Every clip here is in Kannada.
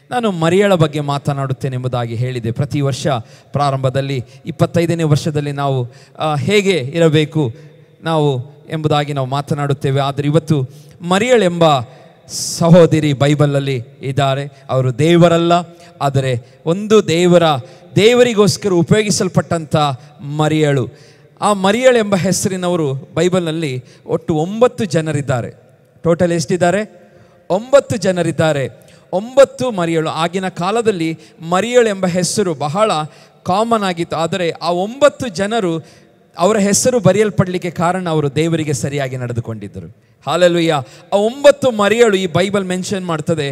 ನಾನು ಮರಿಯಳ ಬಗ್ಗೆ ಮಾತನಾಡುತ್ತೇನೆ ಎಂಬುದಾಗಿ ಹೇಳಿದೆ. ಪ್ರತಿ ವರ್ಷ ಪ್ರಾರಂಭದಲ್ಲಿ 25ನೇ ವರ್ಷದಲ್ಲಿ ನಾವು ಹೇಗೆ ಇರಬೇಕು ನಾವು ಎಂಬುದಾಗಿ ನಾವು ಮಾತನಾಡುತ್ತೇವೆ. ಆದರೆ ಇವತ್ತು ಮರಿಯಳೆಂಬ ಸಹೋದರಿ ಬೈಬಲಲ್ಲಿ ಇದ್ದಾರೆ. ಅವರು ದೇವರಲ್ಲ, ಆದರೆ ಒಂದು ದೇವರಿಗೋಸ್ಕರ ಉಪಯೋಗಿಸಲ್ಪಟ್ಟಂಥ ಮರಿಯಳು. ಆ ಮರಿಯಳೆಂಬ ಹೆಸರಿನವರು ಬೈಬಲ್ನಲ್ಲಿ ಒಟ್ಟು 9 ಜನರಿದ್ದಾರೆ. ಟೋಟಲ್ ಎಷ್ಟಿದ್ದಾರೆ? 9 ಜನರಿದ್ದಾರೆ. 9 ಮರಿಯಳು. ಆಗಿನ ಕಾಲದಲ್ಲಿ ಮರಿಯಳು ಎಂಬ ಹೆಸರು ಬಹಳ ಕಾಮನ್ ಆಗಿತ್ತು. ಆದರೆ ಆ 9 ಜನರು ಅವರ ಹೆಸರು ಬರೆಯಲ್ಪಡಲಿಕ್ಕೆ ಕಾರಣ ಅವರು ದೇವರಿಗೆ ಸರಿಯಾಗಿ ನಡೆದುಕೊಂಡಿದ್ದರು. ಹಾಲೆಲೂಯ. ಆ 9 ಮರಿಯಳು ಈ ಬೈಬಲ್ ಮೆನ್ಷನ್ ಮಾಡ್ತದೆ.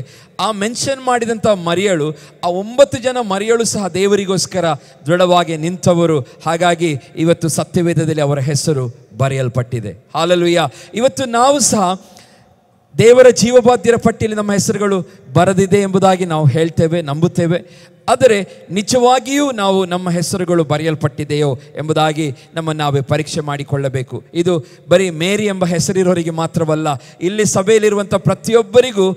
ಆ ಮೆನ್ಷನ್ ಮಾಡಿದಂಥ ಮರಿಯಳು, ಆ 9 ಜನ ಮರಿಯಳು ಸಹ ದೇವರಿಗೋಸ್ಕರ ದೃಢವಾಗಿ ನಿಂತವರು. ಹಾಗಾಗಿ ಇವತ್ತು ಸತ್ಯವೇದದಲ್ಲಿ ಅವರ ಹೆಸರು ಬರೆಯಲ್ಪಟ್ಟಿದೆ. ಹಾಲೆಲೂಯ. ಇವತ್ತು ನಾವು ಸಹ ದೇವರ ಜೀವಬಾಧ್ಯರ ಪಟ್ಟಿಯಲ್ಲಿ ನಮ್ಮ ಹೆಸರುಗಳು ಬರೆದಿದೆ ಎಂಬುದಾಗಿ ನಾವು ಹೇಳ್ತೇವೆ, ನಂಬುತ್ತೇವೆ. ಆದರೆ ನಿಜವಾಗಿಯೂ ನಾವು ನಮ್ಮ ಹೆಸರುಗಳು ಬರೆಯಲ್ಪಟ್ಟಿದೆಯೋ ಎಂಬುದಾಗಿ ನಮ್ಮನ್ನು ನಾವೇ ಪರೀಕ್ಷೆ ಮಾಡಿಕೊಳ್ಳಬೇಕು. ಇದು ಬರೀ ಮೇರಿ ಎಂಬ ಹೆಸರಿರೋರಿಗೆ ಮಾತ್ರವಲ್ಲ, ಇಲ್ಲಿ ಸಭೆಯಲ್ಲಿರುವಂಥ ಪ್ರತಿಯೊಬ್ಬರಿಗೂ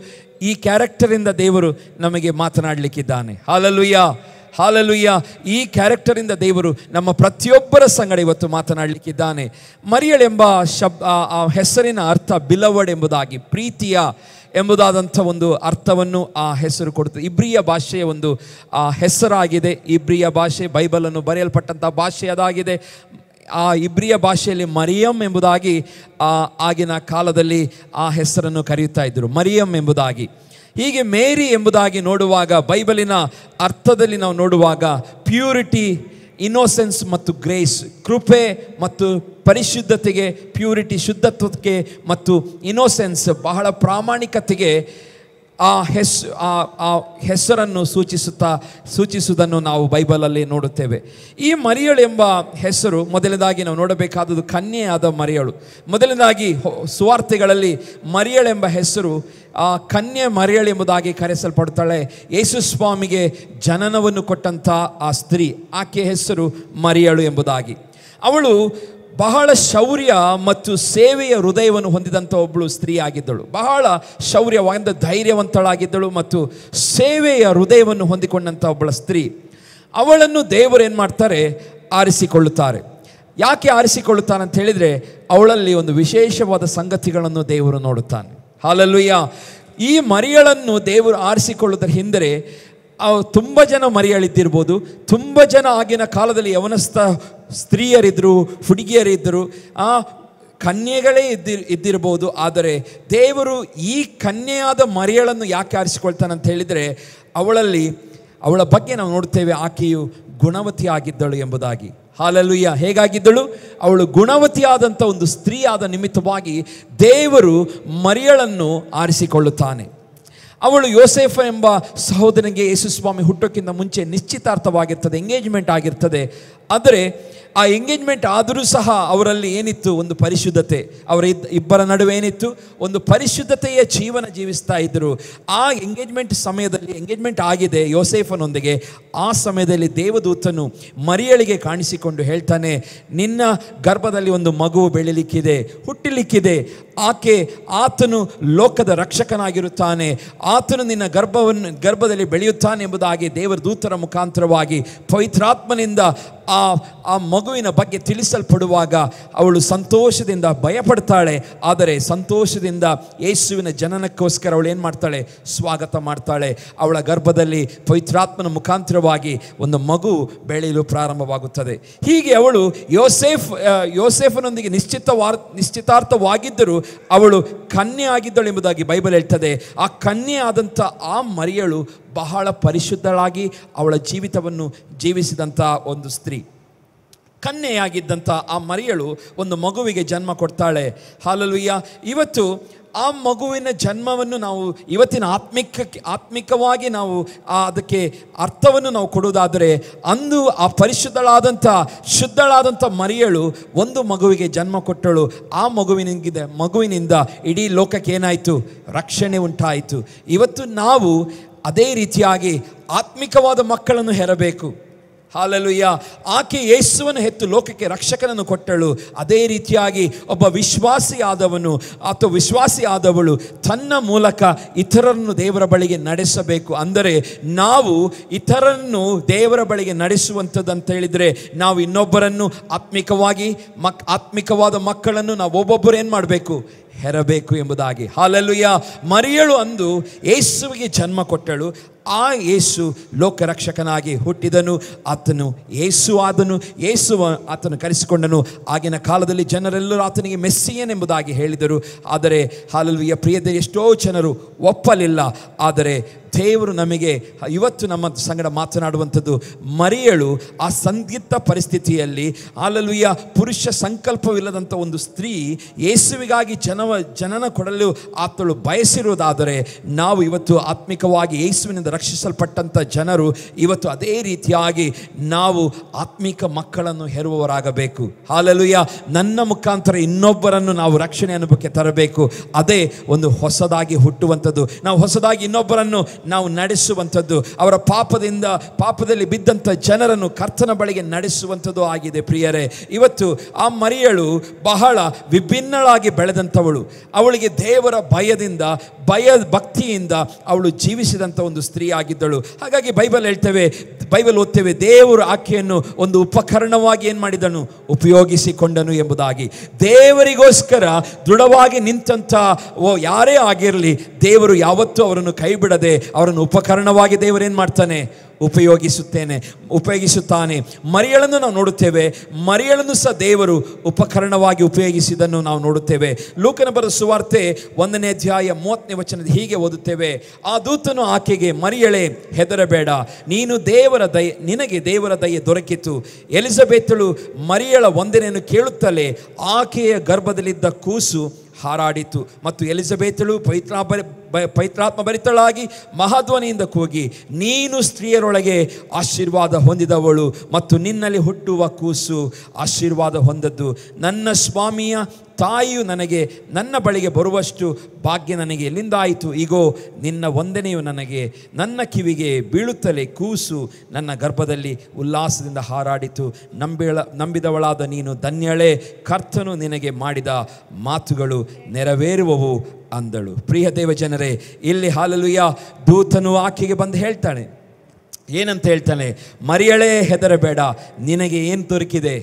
ಈ ಕ್ಯಾರೆಕ್ಟರಿಂದ ದೇವರು ನಮಗೆ ಮಾತನಾಡಲಿಕ್ಕಿದ್ದಾನೆ. Hallelujah, hallelujah. ಈ ಕ್ಯಾರೆಕ್ಟರಿಂದ ದೇವರು ನಮ್ಮ ಪ್ರತಿಯೊಬ್ಬರ ಸಂಗಡ ಇವತ್ತು ಮಾತನಾಡಲಿಕ್ಕಿದ್ದಾನೆ. ಮರಿಯಳೆಂಬ ಆ ಹೆಸರಿನ ಅರ್ಥ ಬಿಲವಡ್ ಎಂಬುದಾಗಿ, ಪ್ರೀತಿಯ ಎಂಬುದಾದಂಥ ಒಂದು ಅರ್ಥವನ್ನು ಆ ಹೆಸರು ಕೊಡುತ್ತದೆ. ಇಬ್ರಿಯ ಭಾಷೆಯ ಒಂದು ಹೆಸರಾಗಿದೆ. ಇಬ್ರಿಯ ಭಾಷೆ ಬೈಬಲನ್ನು ಬರೆಯಲ್ಪಟ್ಟಂಥ ಭಾಷೆ ಅದಾಗಿದೆ. ಆ ಇಬ್ರಿಯ ಭಾಷೆಯಲ್ಲಿ ಮರಿಯಂ ಎಂಬುದಾಗಿ ಆಗಿನ ಕಾಲದಲ್ಲಿ ಆ ಹೆಸರನ್ನು ಕರೆಯುತ್ತಾ ಇದ್ದರು, ಮರಿಯಂ ಎಂಬುದಾಗಿ. ಹೀಗೆ ಮೇರಿ ಎಂಬುದಾಗಿ ನೋಡುವಾಗ, ಬೈಬಲಿನ ಅರ್ಥದಲ್ಲಿ ನಾವು ನೋಡುವಾಗ ಪ್ಯೂರಿಟಿ, ಇನ್ನೋಸೆನ್ಸ್ ಮತ್ತು ಗ್ರೇಸ್, ಕೃಪೆ ಮತ್ತು ಪರಿಶುದ್ಧತೆಗೆ, ಪ್ಯೂರಿಟಿ ಶುದ್ಧತ್ವಕ್ಕೆ ಮತ್ತು ಇನ್ನೋಸೆನ್ಸ್ ಬಹಳ ಪ್ರಾಮಾಣಿಕತೆಗೆ ಆ ಹೆಸರನ್ನು ಸೂಚಿಸುವುದನ್ನು ನಾವು ಬೈಬಲಲ್ಲಿ ನೋಡುತ್ತೇವೆ. ಈ ಮರಿಯಳು ಎಂಬ ಹೆಸರು ಮೊದಲನೇದಾಗಿ ನಾವು ನೋಡಬೇಕಾದದ್ದು ಕನ್ಯೆಯಾದ ಮರಿಯಳು. ಮೊದಲನೇದಾಗಿ ಸುವಾರ್ತೆಗಳಲ್ಲಿ ಮರಿಯಳೆಂಬ ಹೆಸರು ಕನ್ಯೆ ಮರಿಯಳು ಎಂಬುದಾಗಿ ಕರೆಸಲ್ಪಡುತ್ತಾಳೆ. ಯೇಸು ಸ್ವಾಮಿಗೆ ಜನನವನ್ನು ಕೊಟ್ಟಂಥ ಆ ಸ್ತ್ರೀ, ಆಕೆ ಹೆಸರು ಮರಿಯಳು ಎಂಬುದಾಗಿ. ಅವಳು ಬಹಳ ಶೌರ್ಯ ಮತ್ತು ಸೇವೆಯ ಹೃದಯವನ್ನು ಹೊಂದಿದಂಥ ಒಬ್ಬಳು ಸ್ತ್ರೀ ಆಗಿದ್ದಳು. ಬಹಳ ಶೌರ್ಯವಾದ ಧೈರ್ಯವಂತಳಾಗಿದ್ದಳು ಮತ್ತು ಸೇವೆಯ ಹೃದಯವನ್ನು ಹೊಂದಿಕೊಂಡಂಥ ಒಬ್ಬಳ ಸ್ತ್ರೀ. ಅವಳನ್ನು ದೇವರು ಏನು ಮಾಡ್ತಾರೆ? ಆರಿಸಿಕೊಳ್ಳುತ್ತಾರೆ. ಯಾಕೆ ಆರಿಸಿಕೊಳ್ಳುತ್ತಾನೆ ಅಂತ ಹೇಳಿದರೆ, ಅವಳಲ್ಲಿ ಒಂದು ವಿಶೇಷವಾದ ಸಂಗತಿಗಳನ್ನು ದೇವರು ನೋಡುತ್ತಾನೆ. ಹಾಲೆಲೂಯ. ಈ ಮರಿಯಳನ್ನು ದೇವರು ಆರಿಸಿಕೊಳ್ಳುವುದರ ಹಿಂದೆ ತುಂಬ ಜನ ಮರಿಯಳಿದ್ದಿರ್ಬೋದು, ತುಂಬ ಜನ ಆಗಿನ ಕಾಲದಲ್ಲಿ ಯವನಸ್ಥ ಸ್ತ್ರೀಯರಿದ್ದರು, ಹುಡುಗಿಯರಿದ್ದರು, ಕನ್ಯೆಗಳೇ ಇದ್ದಿರ್ಬೋದು. ಆದರೆ ದೇವರು ಈ ಕನ್ಯೆಯಾದ ಮರಿಯಳನ್ನು ಯಾಕೆ ಆರಿಸಿಕೊಳ್ತಾನೆ ಅಂತ ಹೇಳಿದರೆ, ಅವಳ ಬಗ್ಗೆ ನಾವು ನೋಡ್ತೇವೆ, ಆಕೆಯು ಗುಣವತಿ ಆಗಿದ್ದಳು ಎಂಬುದಾಗಿ. ಹಾಲೆಲೂಯ. ಹೇಗಾಗಿದ್ದಳು? ಅವಳು ಗುಣವತಿಯಾದಂಥ ಒಂದು ಸ್ತ್ರೀಯಾದ ನಿಮಿತ್ತವಾಗಿ ದೇವರು ಮರಿಯಳನ್ನು ಆರಿಸಿಕೊಳ್ಳುತ್ತಾನೆ. ಅವಳು ಯೋಸೇಫ ಎಂಬ ಸಹೋದರನಿಗೆ ಯೇಸು ಸ್ವಾಮಿ ಹುಟ್ಟೋಕ್ಕಿಂತ ಮುಂಚೆ ನಿಶ್ಚಿತಾರ್ಥವಾಗಿರ್ತದೆ, ಎಂಗೇಜ್ಮೆಂಟ್ ಆಗಿರ್ತದೆ. ಆದರೆ ಆ ಎಂಗೇಜ್ಮೆಂಟ್ ಆದರೂ ಸಹ ಅವರಲ್ಲಿ ಏನಿತ್ತು? ಒಂದು ಪರಿಶುದ್ಧತೆ. ಅವರ ಇಬ್ಬರ ನಡುವೆ ಏನಿತ್ತು? ಒಂದು ಪರಿಶುದ್ಧತೆಯ ಜೀವನ ಜೀವಿಸ್ತಾ ಇದ್ದರು. ಆ ಎಂಗೇಜ್ಮೆಂಟ್ ಆಗಿದೆ ಯೋಸೇಫನೊಂದಿಗೆ. ಆ ಸಮಯದಲ್ಲಿ ದೇವದೂತನು ಮರಿಯಳಿಗೆ ಕಾಣಿಸಿಕೊಂಡು ಹೇಳ್ತಾನೆ, ನಿನ್ನ ಗರ್ಭದಲ್ಲಿ ಒಂದು ಮಗು ಹುಟ್ಟಲಿಕ್ಕಿದೆ. ಆತನು ಲೋಕದ ರಕ್ಷಕನಾಗಿರುತ್ತಾನೆ, ಆತನು ನಿನ್ನ ಗರ್ಭದಲ್ಲಿ ಬೆಳೆಯುತ್ತಾನೆ ಎಂಬುದಾಗಿ ದೇವರ ದೂತರ ಮುಖಾಂತರವಾಗಿ ಪವಿತ್ರಾತ್ಮನಿಂದ ಆ ಮಗುವಿನ ಬಗ್ಗೆ ತಿಳಿಸಲ್ಪಡುವಾಗ ಅವಳು ಸಂತೋಷದಿಂದ ಭಯಪಡ್ತಾಳೆ. ಆದರೆ ಸಂತೋಷದಿಂದ ಯೇಸುವಿನ ಜನನಕ್ಕೋಸ್ಕರ ಅವಳು ಏನು ಮಾಡ್ತಾಳೆ? ಸ್ವಾಗತ ಮಾಡ್ತಾಳೆ. ಅವಳ ಗರ್ಭದಲ್ಲಿ ಪವಿತ್ರಾತ್ಮನ ಮುಖಾಂತರವಾಗಿ ಒಂದು ಮಗು ಬೆಳೆಯಲು ಪ್ರಾರಂಭವಾಗುತ್ತದೆ. ಹೀಗೆ ಅವಳು ಯೋಸೇಫನೊಂದಿಗೆ ನಿಶ್ಚಿತಾರ್ಥವಾಗಿದ್ದರೂ ಅವಳು ಕನ್ಯೆ ಆಗಿದ್ದಳು ಎಂಬುದಾಗಿ ಬೈಬಲ್ ಹೇಳ್ತದೆ. ಆ ಕನ್ಯೆ ಆದಂಥ ಆ ಮರಿಯಳು ಬಹಳ ಪರಿಶುದ್ಧಳಾಗಿ ಅವಳ ಜೀವಿತವನ್ನು ಜೀವಿಸಿದಂಥ ಒಂದು ಸ್ತ್ರೀ. ಕನ್ಯೆಯಾಗಿದ್ದಂಥ ಆ ಮರಿಯಳು ಒಂದು ಮಗುವಿಗೆ ಜನ್ಮ ಕೊಡ್ತಾಳೆ. ಹಾಲೆಲೂಯ. ಇವತ್ತು ಆ ಮಗುವಿನ ಜನ್ಮವನ್ನು ನಾವು ಇವತ್ತಿನ ಆತ್ಮಿಕವಾಗಿ ನಾವು ಅದಕ್ಕೆ ಅರ್ಥವನ್ನು ನಾವು ಕೊಡುವುದಾದರೆ, ಅಂದು ಆ ಶುದ್ಧಳಾದಂಥ ಮರಿಯಳು ಒಂದು ಮಗುವಿಗೆ ಜನ್ಮ ಕೊಟ್ಟಳು. ಆ ಮಗುವಿನಿಂದ ಇಡೀ ಲೋಕಕ್ಕೆ ಏನಾಯಿತು? ರಕ್ಷಣೆ ಉಂಟಾಯಿತು. ಇವತ್ತು ನಾವು ಅದೇ ರೀತಿಯಾಗಿ ಆತ್ಮಿಕವಾದ ಮಕ್ಕಳನ್ನು ಹೆರಬೇಕು. ಹಾಲೆಲೂಯ. ಆಕೆ ಯೇಸುವನ್ನು ಹೆತ್ತು ಲೋಕಕ್ಕೆ ರಕ್ಷಕನನ್ನು ಕೊಟ್ಟಳು. ಅದೇ ರೀತಿಯಾಗಿ ಒಬ್ಬ ವಿಶ್ವಾಸಿಯಾದವನು ಅಥವಾ ವಿಶ್ವಾಸಿಯಾದವಳು ತನ್ನ ಮೂಲಕ ಇತರರನ್ನು ದೇವರ ಬಳಿಗೆ ನಡೆಸಬೇಕು. ಅಂದರೆ ನಾವು ಇತರರನ್ನು ದೇವರ ಬಳಿಗೆ ನಡೆಸುವಂಥದ್ದು ಅಂತ ಹೇಳಿದರೆ ನಾವು ಇನ್ನೊಬ್ಬರನ್ನು ಆತ್ಮಿಕವಾದ ಮಕ್ಕಳನ್ನು ನಾವು ಒಬ್ಬೊಬ್ಬರು ಏನು ಮಾಡಬೇಕು, ಹೆರಬೇಕು ಎಂಬುದಾಗಿ. ಹಾಲೆಲೂಯ. ಮರಿಯಳು ಅಂದು ಯೇಸುವಿಗೆ ಜನ್ಮ ಕೊಟ್ಟಳು. ಆ ಯೇಸು ಲೋಕರಕ್ಷಕನಾಗಿ ಹುಟ್ಟಿದನು. ಆತನು ಯೇಸು ಆದನು. ಆತನು ಕರೆಸಿಕೊಂಡನು. ಆಗಿನ ಕಾಲದಲ್ಲಿ ಜನರೆಲ್ಲರೂ ಆತನಿಗೆ ಮೆಸ್ಸಿಯನ್ ಎಂಬುದಾಗಿ ಹೇಳಿದರು. ಆದರೆ ಹಾಲೆಲೂಯ ಪ್ರಿಯರೇ, ಎಷ್ಟೋ ಜನರು ಒಪ್ಪಲಿಲ್ಲ. ಆದರೆ ದೇವರು ನಮಗೆ ಇವತ್ತು ನಮ್ಮ ಸಂಗಡ ಮಾತನಾಡುವಂಥದ್ದು, ಮರಿಯಳು ಆ ಸಂದಿಗ್ಧ ಪರಿಸ್ಥಿತಿಯಲ್ಲಿ ಹಾಲೆಲೂಯ ಪುರುಷ ಸಂಕಲ್ಪವಿಲ್ಲದಂಥ ಒಂದು ಸ್ತ್ರೀ ಯೇಸುವಿಗಾಗಿ ಜನನ ಕೊಡಲು ಆತಳು ಬಯಸಿರುವುದಾದರೆ, ನಾವು ಇವತ್ತು ಆತ್ಮಿಕವಾಗಿ ಯೇಸುವಿನಿಂದ ರಕ್ಷಿಸಲ್ಪಟ್ಟಂಥ ಜನರು ಇವತ್ತು ಅದೇ ರೀತಿಯಾಗಿ ನಾವು ಆತ್ಮಿಕ ಮಕ್ಕಳನ್ನು ಹೆರುವವರಾಗಬೇಕು. ಹಾಲೆಲೂಯ. ನನ್ನ ಮುಖಾಂತರ ಇನ್ನೊಬ್ಬರನ್ನು ನಾವು ರಕ್ಷಣೆ ಅನುಭವಕ್ಕೆ ತರಬೇಕು. ಅದೇ ಒಂದು ಹೊಸದಾಗಿ ಹುಟ್ಟುವಂಥದ್ದು. ನಾವು ಹೊಸದಾಗಿ ಇನ್ನೊಬ್ಬರನ್ನು ನಾವು ನಡೆಸುವಂಥದ್ದು, ಅವರ ಪಾಪದಲ್ಲಿ ಬಿದ್ದಂಥ ಜನರನ್ನು ಕರ್ತನ ಬಳಿಗೆ ನಡೆಸುವಂಥದ್ದು ಆಗಿದೆ. ಪ್ರಿಯರೇ, ಇವತ್ತು ಆ ಮರಿಯಳು ಬಹಳ ವಿಭಿನ್ನಳಾಗಿ ಬೆಳೆದಂಥವಳು. ಅವಳಿಗೆ ದೇವರ ಭಕ್ತಿಯಿಂದ ಅವಳು ಜೀವಿಸಿದಂಥ ಒಂದು ಸ್ತ್ರೀ ಆಗಿದ್ದಳು. ಹಾಗಾಗಿ ಬೈಬಲ್ ಓದ್ತೇವೆ, ದೇವರು ಆಕೆಯನ್ನು ಒಂದು ಉಪಕರಣವಾಗಿ ಏನು ಮಾಡಿದನು, ಉಪಯೋಗಿಸಿಕೊಂಡನು ಎಂಬುದಾಗಿ. ದೇವರಿಗೋಸ್ಕರ ದೃಢವಾಗಿ ನಿಂತಂಥ ಯಾರೇ ಆಗಿರಲಿ, ದೇವರು ಯಾವತ್ತೂ ಅವರನ್ನು ಕೈ ಬಿಡದೆ ಅವರನ್ನು ಉಪಕರಣವಾಗಿ ದೇವರೇನು ಮಾಡ್ತಾನೆ, ಉಪಯೋಗಿಸುತ್ತಾನೆ. ಮರಿಯಳನ್ನು ನಾವು ನೋಡುತ್ತೇವೆ. ಮರಿಯಳನ್ನು ಸಹ ದೇವರು ಉಪಕರಣವಾಗಿ ಉಪಯೋಗಿಸಿದನ್ನು ನಾವು ನೋಡುತ್ತೇವೆ. ಲೂಕನ ಬರೆದ ಸುವಾರ್ತೆ 1ನೇ ಅಧ್ಯಾಯ 30ನೇ ವಚನದ ಹೀಗೆ ಓದುತ್ತೇವೆ. ಆ ದೂತನು ಆಕೆಗೆ, ಮರಿಯಳೇ ಹೆದರಬೇಡ, ನಿನಗೆ ದೇವರ ದಯೆ ದೊರಕಿತು. ಎಲಿಜಬೆತಳು ಮರಿಯಳ ವಂದನೆಯನ್ನು ಕೇಳುತ್ತಲೇ ಆಕೆಯ ಗರ್ಭದಲ್ಲಿದ್ದ ಕೂಸು ಹಾರಾಡಿತು. ಮತ್ತು ಎಲಿಜಬೆತಳು ಪವಿತ್ರಾತ್ಮ ಭರಿತಳಾಗಿ ಮಹಾಧ್ವನಿಯಿಂದ ಕೂಗಿ, ನೀನು ಸ್ತ್ರೀಯರೊಳಗೆ ಆಶೀರ್ವಾದ ಹೊಂದಿದವಳು ಮತ್ತು ನಿನ್ನಲ್ಲಿ ಹುಟ್ಟುವ ಕೂಸು ಆಶೀರ್ವಾದ ಹೊಂದದ್ದು. ನನ್ನ ಸ್ವಾಮಿಯ ತಾಯಿಯು ನನ್ನ ಬಳಿಗೆ ಬರುವಷ್ಟು ಭಾಗ್ಯ ನನಗೆ ಎಲ್ಲಿಂದಾಯಿತು? ಈಗೋ ನಿನ್ನ ವಂದನೆಯು ನನ್ನ ಕಿವಿಗೆ ಬೀಳುತ್ತಲೇ ಕೂಸು ನನ್ನ ಗರ್ಭದಲ್ಲಿ ಉಲ್ಲಾಸದಿಂದ ಹಾರಾಡಿತು. ನಂಬಿದವಳಾದ ನೀನು ಧನ್ಯಳೇ, ಕರ್ತನು ನಿನಗೆ ಮಾಡಿದ ಮಾತುಗಳು ನೆರವೇರುವವು ಅಂದಳು. ಪ್ರಿಯ ದೇವ ಜನರೇ, ಇಲ್ಲಿ ಹಾಲೆಲೂಯ ದೂತನು ಆಕೆಗೆ ಬಂದು ಹೇಳ್ತಾನೆ. ಏನಂತ ಹೇಳ್ತಾನೆ? ಮರಿಯಳೇ ಹೆದರಬೇಡ, ನಿನಗೆ ಏನು ದೊರಕಿದೆ?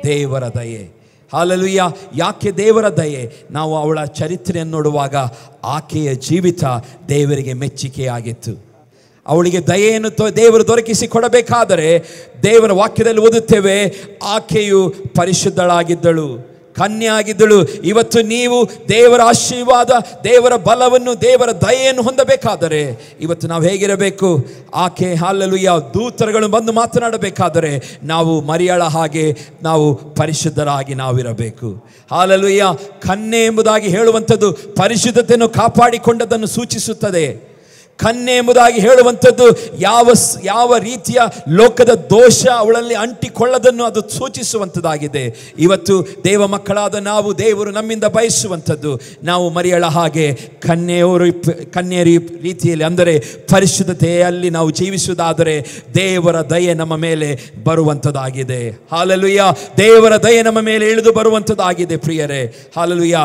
ದೇವರ ದಯೆ. ಹಾಲೆಲೂಯ. ಯಾಕೆ ದೇವರ ದಯೆ? ನಾವು ಅವಳ ಚರಿತ್ರೆಯನ್ನು ನೋಡುವಾಗ ಆಕೆಯ ಜೀವಿತ ದೇವರಿಗೆ ಮೆಚ್ಚುಗೆಯಾಗಿತ್ತು. ಅವಳಿಗೆ ದಯೆಯನ್ನು ದೇವರು ದೊರಕಿಸಿ ಕೊಡಬೇಕಾದರೆ ದೇವರ ವಾಕ್ಯದಲ್ಲಿ ಓದುತ್ತೇವೆ, ಆಕೆಯು ಪರಿಶುದ್ಧಳಾಗಿದ್ದಳು, ಕನ್ಯೆಯಾಗಿದ್ದಳು. ಇವತ್ತು ನೀವು ದೇವರ ಆಶೀರ್ವಾದ, ದೇವರ ಬಲವನ್ನು, ದೇವರ ದಯೆಯನ್ನು ಹೊಂದಬೇಕಾದರೆ ಇವತ್ತು ನಾವು ಹೇಗಿರಬೇಕು? ಆಕೆ ಹಾಲೆಲೂಯ ದೂತರುಗಳು ಬಂದು ಮಾತನಾಡಬೇಕಾದರೆ ನಾವು ಮರಿಯಳ ಹಾಗೆ ನಾವು ಪರಿಶುದ್ಧರಾಗಿ ನಾವಿರಬೇಕು. ಹಾಲೆಲೂಯ. ಕನ್ಯೆ ಎಂಬುದಾಗಿ ಹೇಳುವಂಥದ್ದು ಪರಿಶುದ್ಧತೆಯನ್ನು ಕಾಪಾಡಿಕೊಂಡದನ್ನು ಸೂಚಿಸುತ್ತದೆ. ಕನ್ಯೆ ಎಂಬುದಾಗಿ ಹೇಳುವಂಥದ್ದು ಯಾವ ರೀತಿಯ ಲೋಕದ ದೋಷ ಅವಳಲ್ಲಿ ಅಂಟಿಕೊಳ್ಳದನ್ನು ಅದು ಸೂಚಿಸುವಂಥದ್ದಾಗಿದೆ. ಇವತ್ತು ದೇವ ಮಕ್ಕಳಾದ ನಾವು, ದೇವರು ನಮ್ಮಿಂದ ಬಯಸುವಂಥದ್ದು, ನಾವು ಮರಿಯಳ ಹಾಗೆ ಕನ್ಯೆಯ ರೀತಿಯಲ್ಲಿ, ಅಂದರೆ ಪರಿಶುದ್ಧತೆಯಲ್ಲಿ ನಾವು ಜೀವಿಸುವುದಾದರೆ ದೇವರ ದಯೆ ನಮ್ಮ ಮೇಲೆ ಬರುವಂಥದ್ದಾಗಿದೆ. ಹಾಲೆಲೂಯ. ದೇವರ ದಯೆ ನಮ್ಮ ಮೇಲೆ ಇಳಿದು ಬರುವಂಥದ್ದಾಗಿದೆ. ಪ್ರಿಯರೇ, ಹಾಲೆಲೂಯ.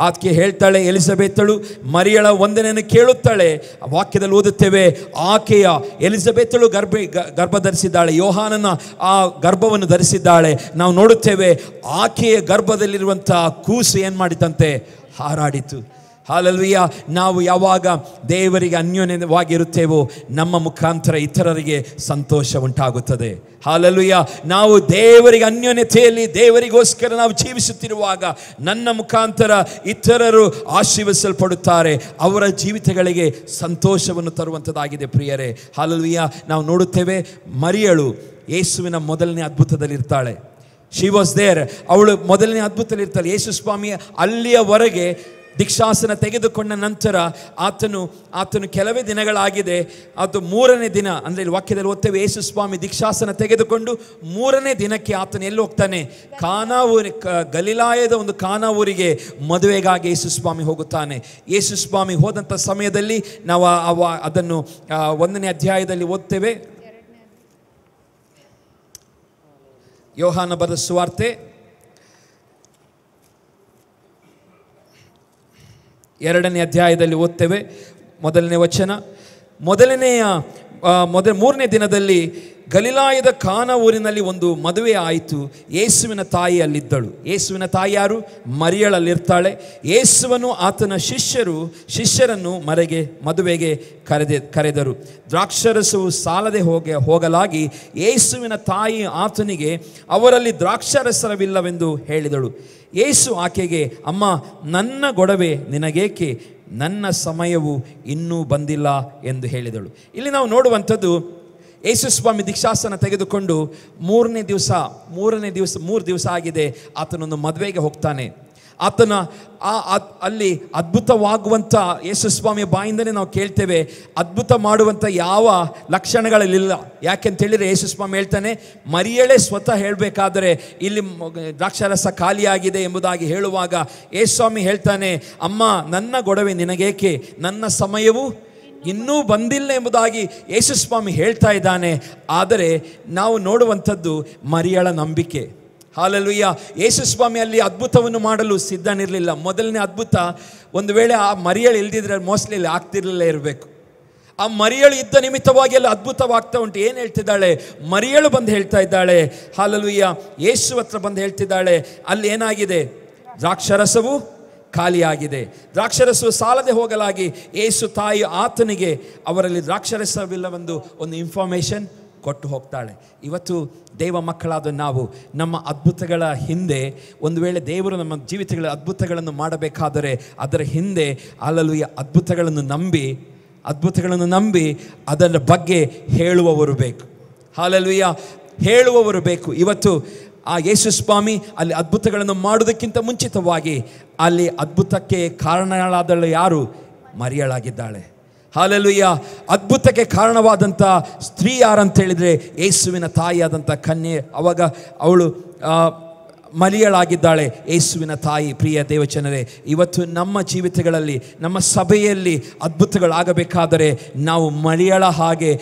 ಆಕೆ ಹೇಳ್ತಾಳೆ, ಎಲಿಜಬೆತಳು ಮರಿಯಳ ವಂದನೆಯನ್ನು ಕೇಳುತ್ತಾಳೆ. ವಾಕ್ಯದಲ್ಲಿ ಓದುತ್ತೇವೆ, ಎಲಿಜಬೆತಳು ಗರ್ಭ ಧರಿಸಿದ್ದಾಳೆ, ಯೋಹಾನನ ಆ ಗರ್ಭವನ್ನು ಧರಿಸಿದ್ದಾಳೆ. ನಾವು ನೋಡುತ್ತೇವೆ ಆಕೆಯ ಗರ್ಭದಲ್ಲಿರುವಂತಹ ಕೂಸು ಏನು ಮಾಡಿತಂತೆ? ಹಾರಾಡಿತು. ಹಾಲೆಲೂಯ. ನಾವು ಯಾವಾಗ ದೇವರಿಗೆ ಅನ್ಯೋನ್ಯವಾಗಿರುತ್ತೇವೋ ನಮ್ಮ ಮುಖಾಂತರ ಇತರರಿಗೆ ಸಂತೋಷ ಉಂಟಾಗುತ್ತದೆ. ಹಾಲೆಲೂಯ. ನಾವು ದೇವರಿಗೆ ಅನ್ಯೋನ್ಯತೆಯಲ್ಲಿ ದೇವರಿಗೋಸ್ಕರ ನಾವು ಜೀವಿಸುತ್ತಿರುವಾಗ ನನ್ನ ಮುಖಾಂತರ ಇತರರು ಆಶೀರ್ವದಿಸಲ್ಪಡುತ್ತಾರೆ. ಅವರ ಜೀವಿತಗಳಿಗೆ ಸಂತೋಷವನ್ನು ತರುವಂಥದ್ದಾಗಿದೆ. ಪ್ರಿಯರೇ, ಹಾಲೆಲೂಯ. ನಾವು ನೋಡುತ್ತೇವೆ ಮರಿಯಳು ಯೇಸುವಿನ ಮೊದಲನೇ ಅದ್ಭುತದಲ್ಲಿರ್ತಾಳೆ. She was there. ಅವಳು ಮೊದಲನೇ ಅದ್ಭುತದಲ್ಲಿರ್ತಾಳೆ. ಯೇಸು ಸ್ವಾಮಿ ಅಲ್ಲಿಯವರೆಗೆ ದೀಕ್ಷಾಸನ ತೆಗೆದುಕೊಂಡ ನಂತರ ಆತನು ಕೆಲವೇ ದಿನಗಳಾಗಿದೆ, ಅದು 3ನೇ ದಿನ, ಅಂದರೆ ಇಲ್ಲಿ ವಾಕ್ಯದಲ್ಲಿ ಓದ್ತೇವೆ, ಯೇಸು ಸ್ವಾಮಿ ದೀಕ್ಷಾಸನ ತೆಗೆದುಕೊಂಡು 3ನೇ ದಿನಕ್ಕೆ ಆತನು ಎಲ್ಲಿ ಹೋಗ್ತಾನೆ? ಗಲಿಲಾಯದ ಒಂದು ಕಾನಾ ಊರಿಗೆ ಮದುವೆಗಾಗಿ ಯೇಸು ಸ್ವಾಮಿ ಹೋಗುತ್ತಾನೆ. ಯೇಸು ಸ್ವಾಮಿ ಹೋದಂಥ ಸಮಯದಲ್ಲಿ ನಾವು ಅದನ್ನು 1ನೇ ಅಧ್ಯಾಯದಲ್ಲಿ ಓದ್ತೇವೆ. ಯೋಹಾನ ಬರೆದ ಸುವಾರ್ತೆ 2ನೇ ಅಧ್ಯಾಯದಲ್ಲಿ ಓದ್ತೇವೆ. 1ನೇ ವಚನ. 3ನೇ ದಿನದಲ್ಲಿ ಗಲಿಲಾಯದ ಕಾನಾ ಊರಿನಲ್ಲಿ ಒಂದು ಮದುವೆ ಆಯಿತು. ಯೇಸುವಿನ ತಾಯಿ ಅಲ್ಲಿದ್ದಳು. ಯೇಸುವಿನ ತಾಯಿ ಯಾರು? ಮರಿಯಳಲ್ಲಿರ್ತಾಳೆ. ಯೇಸುವನ್ನು ಆತನ ಶಿಷ್ಯರನ್ನು ಮದುವೆಗೆ ಕರೆದರು. ದ್ರಾಕ್ಷಾರಸವು ಸಾಲದೆ ಹೋಗಲಾಗಿ ಯೇಸುವಿನ ತಾಯಿ ಆತನಿಗೆ, ಅವರಲ್ಲಿ ದ್ರಾಕ್ಷಾರಸವಿಲ್ಲವೆಂದು ಹೇಳಿದಳು. ಯೇಸು ಆಕೆಗೆ, ಅಮ್ಮ, ನನ್ನ ಗೊಡವೆ ನಿನಗೇಕೆ? ನನ್ನ ಸಮಯವು ಇನ್ನೂ ಬಂದಿಲ್ಲ ಎಂದು ಹೇಳಿದಳು. ಇಲ್ಲಿ ನಾವು ನೋಡುವಂಥದ್ದು, ಯೇಸು ಸ್ವಾಮಿ ದೀಕ್ಷಾಸನ ತೆಗೆದುಕೊಂಡು 3 ದಿವಸ ಆಗಿದೆ, ಆತನೊಂದು ಮದುವೆಗೆ ಹೋಗ್ತಾನೆ. ಆತನ ಅಲ್ಲಿ ಅದ್ಭುತವಾಗುವಂಥ ಯೇಸು ಸ್ವಾಮಿಯ ಬಾಯಿಂದಲೇ ನಾವು ಕೇಳ್ತೇವೆ, ಅದ್ಭುತ ಮಾಡುವಂಥ ಯಾವ ಲಕ್ಷಣಗಳಲ್ಲಿಲ್ಲ. ಯಾಕೆಂತೇಳಿದರೆ ಯೇಸು ಸ್ವಾಮಿ ಹೇಳ್ತಾನೆ, ಮರಿಯಳೇ ಸ್ವತಃ ಹೇಳಬೇಕಾದರೆ ಇಲ್ಲಿ ದ್ರಾಕ್ಷಾರಸ ಖಾಲಿಯಾಗಿದೆ ಎಂಬುದಾಗಿ ಹೇಳುವಾಗ ಯೇಸು ಸ್ವಾಮಿ ಹೇಳ್ತಾನೆ, ಅಮ್ಮ, ನನ್ನ ಗೊಡವೆ ನಿನಗೇಕೆ? ನನ್ನ ಸಮಯವು ಇನ್ನೂ ಬಂದಿಲ್ಲ ಎಂಬುದಾಗಿ ಯೇಸು ಸ್ವಾಮಿ ಹೇಳ್ತಾ ಇದ್ದಾನೆ. ಆದರೆ ನಾವು ನೋಡುವಂಥದ್ದು ಮರಿಯಳ ನಂಬಿಕೆ. ಹಾಲೆಲೂಯಾ. ಯೇಸು ಸ್ವಾಮಿ ಅಲ್ಲಿ ಅದ್ಭುತವನ್ನು ಮಾಡಲು ಸಿದ್ಧನಿರಲಿಲ್ಲ. ಮೊದಲನೇ ಅದ್ಭುತ, ಒಂದು ವೇಳೆ ಆ ಮರಿಯಳು ಇಲ್ದಿದ್ರೆ ಮೋಸ್ಟ್ಲಿ ಅಲ್ಲಿ ಆಗ್ತಿರಲಿಲ್ಲ ಇರಬೇಕು. ಆ ಮರಿಯಳು ಇದ್ದ ನಿಮಿತ್ತವಾಗಿ ಅಲ್ಲಿ ಅದ್ಭುತವಾಗ್ತಾ ಉಂಟು. ಏನು ಹೇಳ್ತಿದ್ದಾಳೆ? ಮರಿಯಳು ಬಂದು ಹೇಳ್ತಾ ಇದ್ದಾಳೆ, ಹಾಲೆಲೂಯಾ, ಯೇಸು ಹತ್ರ ಬಂದು ಹೇಳ್ತಿದ್ದಾಳೆ, ಅಲ್ಲಿ ಏನಾಗಿದೆ? ದ್ರಾಕ್ಷಾರಸವು ಖಾಲಿಯಾಗಿದೆ. ದ್ರಾಕ್ಷಾರಸವು ಸಾಲದೆ ಹೋಗಲಾಗಿ ಯೇಸು ತಾಯಿ ಆತನಿಗೆ, ಅವರಲ್ಲಿ ದ್ರಾಕ್ಷಾರಸವಿಲ್ಲವೆಂದು ಒಂದು ಇನ್ಫಾರ್ಮೇಷನ್ ಕೊಟ್ಟು ಹೋಗ್ತಾಳೆ. ಇವತ್ತು ದೇವ ಮಕ್ಕಳಾದ ನಾವು ನಮ್ಮ ಅದ್ಭುತಗಳ ಹಿಂದೆ, ಒಂದು ವೇಳೆ ದೇವರು ನಮ್ಮ ಜೀವಿತಗಳ ಅದ್ಭುತಗಳನ್ನು ಮಾಡಬೇಕಾದರೆ ಅದರ ಹಿಂದೆ ಅಲ್ಲೂಯ ಅದ್ಭುತಗಳನ್ನು ನಂಬಿ ಅದರ ಬಗ್ಗೆ ಹೇಳುವವರು ಬೇಕು. ಹಾಲೆಲೂಯ, ಹೇಳುವವರು ಬೇಕು. ಇವತ್ತು ಆ ಯೇಸು ಸ್ವಾಮಿ ಅಲ್ಲಿ ಅದ್ಭುತಗಳನ್ನು ಮಾಡುವುದಕ್ಕಿಂತ ಮುಂಚಿತವಾಗಿ ಅಲ್ಲಿ ಅದ್ಭುತಕ್ಕೆ ಕಾರಣಗಳಾದಳು ಯಾರು? ಮರಿಯಳಾಗಿದ್ದಾಳೆ. ಹಾಲೆಲೂಯ. ಅದ್ಭುತಕ್ಕೆ ಕಾರಣವಾದಂಥ ಸ್ತ್ರೀ ಯಾರಂತೇಳಿದರೆ ಯೇಸುವಿನ ತಾಯಿಯಾದಂಥ ಕನ್ಯೆ. ಅವಾಗ ಅವಳು ಮರಿಯಳಾಗಿದ್ದಾಳೆ, ಯೇಸುವಿನ ತಾಯಿ. ಪ್ರಿಯ ದೇವಜನರೇ, ಇವತ್ತು ನಮ್ಮ ಜೀವಿತಗಳಲ್ಲಿ, ನಮ್ಮ ಸಭೆಯಲ್ಲಿ ಅದ್ಭುತಗಳಾಗಬೇಕಾದರೆ ನಾವು ಮರಿಯಳ ಹಾಗೆ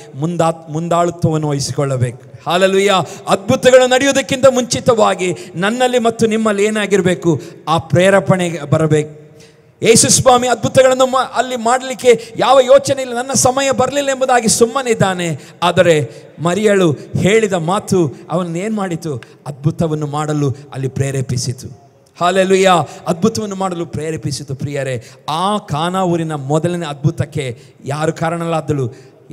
ಮುಂದಾಳುತ್ವವನ್ನು ವಹಿಸಿಕೊಳ್ಳಬೇಕು. ಹಾಲೆಲೂಯ. ಅದ್ಭುತಗಳು ನಡೆಯುವುದಕ್ಕಿಂತ ಮುಂಚಿತವಾಗಿ ನನ್ನಲ್ಲಿ ಮತ್ತು ನಿಮ್ಮಲ್ಲಿ ಏನಾಗಿರಬೇಕು? ಆ ಪ್ರೇರೇಪಣೆ ಬರಬೇಕು. ಯೇಸು ಸ್ವಾಮಿ ಅದ್ಭುತಗಳನ್ನು ಅಲ್ಲಿ ಮಾಡಲಿಕ್ಕೆ ಯಾವ ಯೋಚನೆ ಇಲ್ಲ, ನನ್ನ ಸಮಯ ಬರಲಿಲ್ಲ ಎಂಬುದಾಗಿ ಸುಮ್ಮನಿದ್ದಾನೆ. ಆದರೆ ಮರಿಯಳು ಹೇಳಿದ ಮಾತು ಅವನನ್ನೇನು ಮಾಡಿತು? ಅದ್ಭುತವನ್ನು ಮಾಡಲು ಅಲ್ಲಿ ಪ್ರೇರೇಪಿಸಿತು. ಹಾಲೆಲೂಯ. ಅದ್ಭುತವನ್ನು ಮಾಡಲು ಪ್ರೇರೇಪಿಸಿತು. ಪ್ರಿಯರೇ, ಆ ಕಾನಾ ಊರಿನ ಮೊದಲನೇ ಅದ್ಭುತಕ್ಕೆ ಯಾರು ಕಾರಣಲಾದಳು?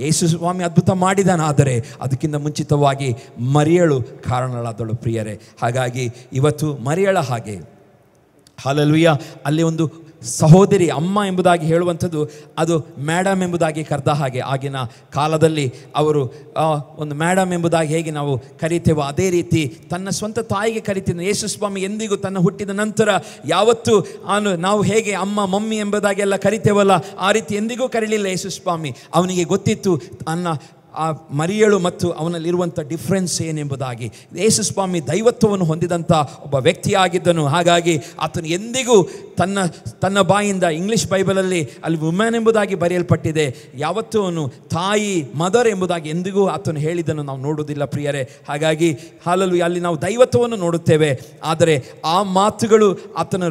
ಯೇಸು ಸ್ವಾಮಿ ಅದ್ಭುತ ಮಾಡಿದನಾದರೆ ಅದಕ್ಕಿಂತ ಮುಂಚಿತವಾಗಿ ಮರಿಯಳು ಕಾರಣಲಾದಳು. ಪ್ರಿಯರೇ, ಹಾಗಾಗಿ ಇವತ್ತು ಮರಿಯಳ ಹಾಗೆ, ಹಾಲೆಲೂಯ, ಅಲ್ಲಿ ಒಂದು ಸಹೋದರಿ, ಅಮ್ಮ ಎಂಬುದಾಗಿ ಹೇಳುವಂಥದ್ದು ಅದು ಮೇಡಮ್ ಎಂಬುದಾಗಿ ಕರೆದ ಹಾಗೆ. ಆಗಿನ ಕಾಲದಲ್ಲಿ ಅವರು ಒಂದು ಮೇಡಮ್ ಎಂಬುದಾಗಿ ಹೇಗೆ ನಾವು ಕರಿತೇವೋ ಅದೇ ರೀತಿ ತನ್ನ ಸ್ವಂತ ತಾಯಿಗೆ ಕರಿತಿದ್ದ ಯೇಸು ಸ್ವಾಮಿ ಎಂದಿಗೂ ತನ್ನ ಹುಟ್ಟಿದ ನಂತರ ಯಾವತ್ತೂ ನಾವು ಹೇಗೆ ಅಮ್ಮ, ಮಮ್ಮಿ ಎಂಬುದಾಗೆಲ್ಲ ಕರಿತೇವಲ್ಲ, ಆ ರೀತಿ ಎಂದಿಗೂ ಕರೀಲಿಲ್ಲ ಯೇಸು ಸ್ವಾಮಿ. ಅವನಿಗೆ ಗೊತ್ತಿತ್ತು ಆ ಮರಿಯಳು ಮತ್ತು ಅವನಲ್ಲಿರುವಂಥ ಡಿಫ್ರೆನ್ಸ್ ಏನೆಂಬುದಾಗಿ. ಯೇಸು ಸ್ವಾಮಿ ದೈವತ್ವವನ್ನು ಹೊಂದಿದಂಥ ಒಬ್ಬ ವ್ಯಕ್ತಿಯಾಗಿದ್ದನು. ಹಾಗಾಗಿ ಆತನು ಎಂದಿಗೂ ತನ್ನ ಬಾಯಿಂದ, ಇಂಗ್ಲಿಷ್ ಬೈಬಲಲ್ಲಿ ಅಲ್ಲಿ ವುಮೆನ್ ಎಂಬುದಾಗಿ ಬರೆಯಲ್ಪಟ್ಟಿದೆ, ಯಾವತ್ತೂ ಅವನು ತಾಯಿ, ಮದರ್ ಎಂಬುದಾಗಿ ಎಂದಿಗೂ ಆತನು ಹೇಳಿದ್ದನ್ನು ನಾವು ನೋಡುವುದಿಲ್ಲ. ಪ್ರಿಯರೇ, ಹಾಗಾಗಿ ಅಲ್ಲಿ ನಾವು ದೈವತ್ವವನ್ನು ನೋಡುತ್ತೇವೆ. ಆದರೆ ಆ ಮಾತುಗಳು ಆತನ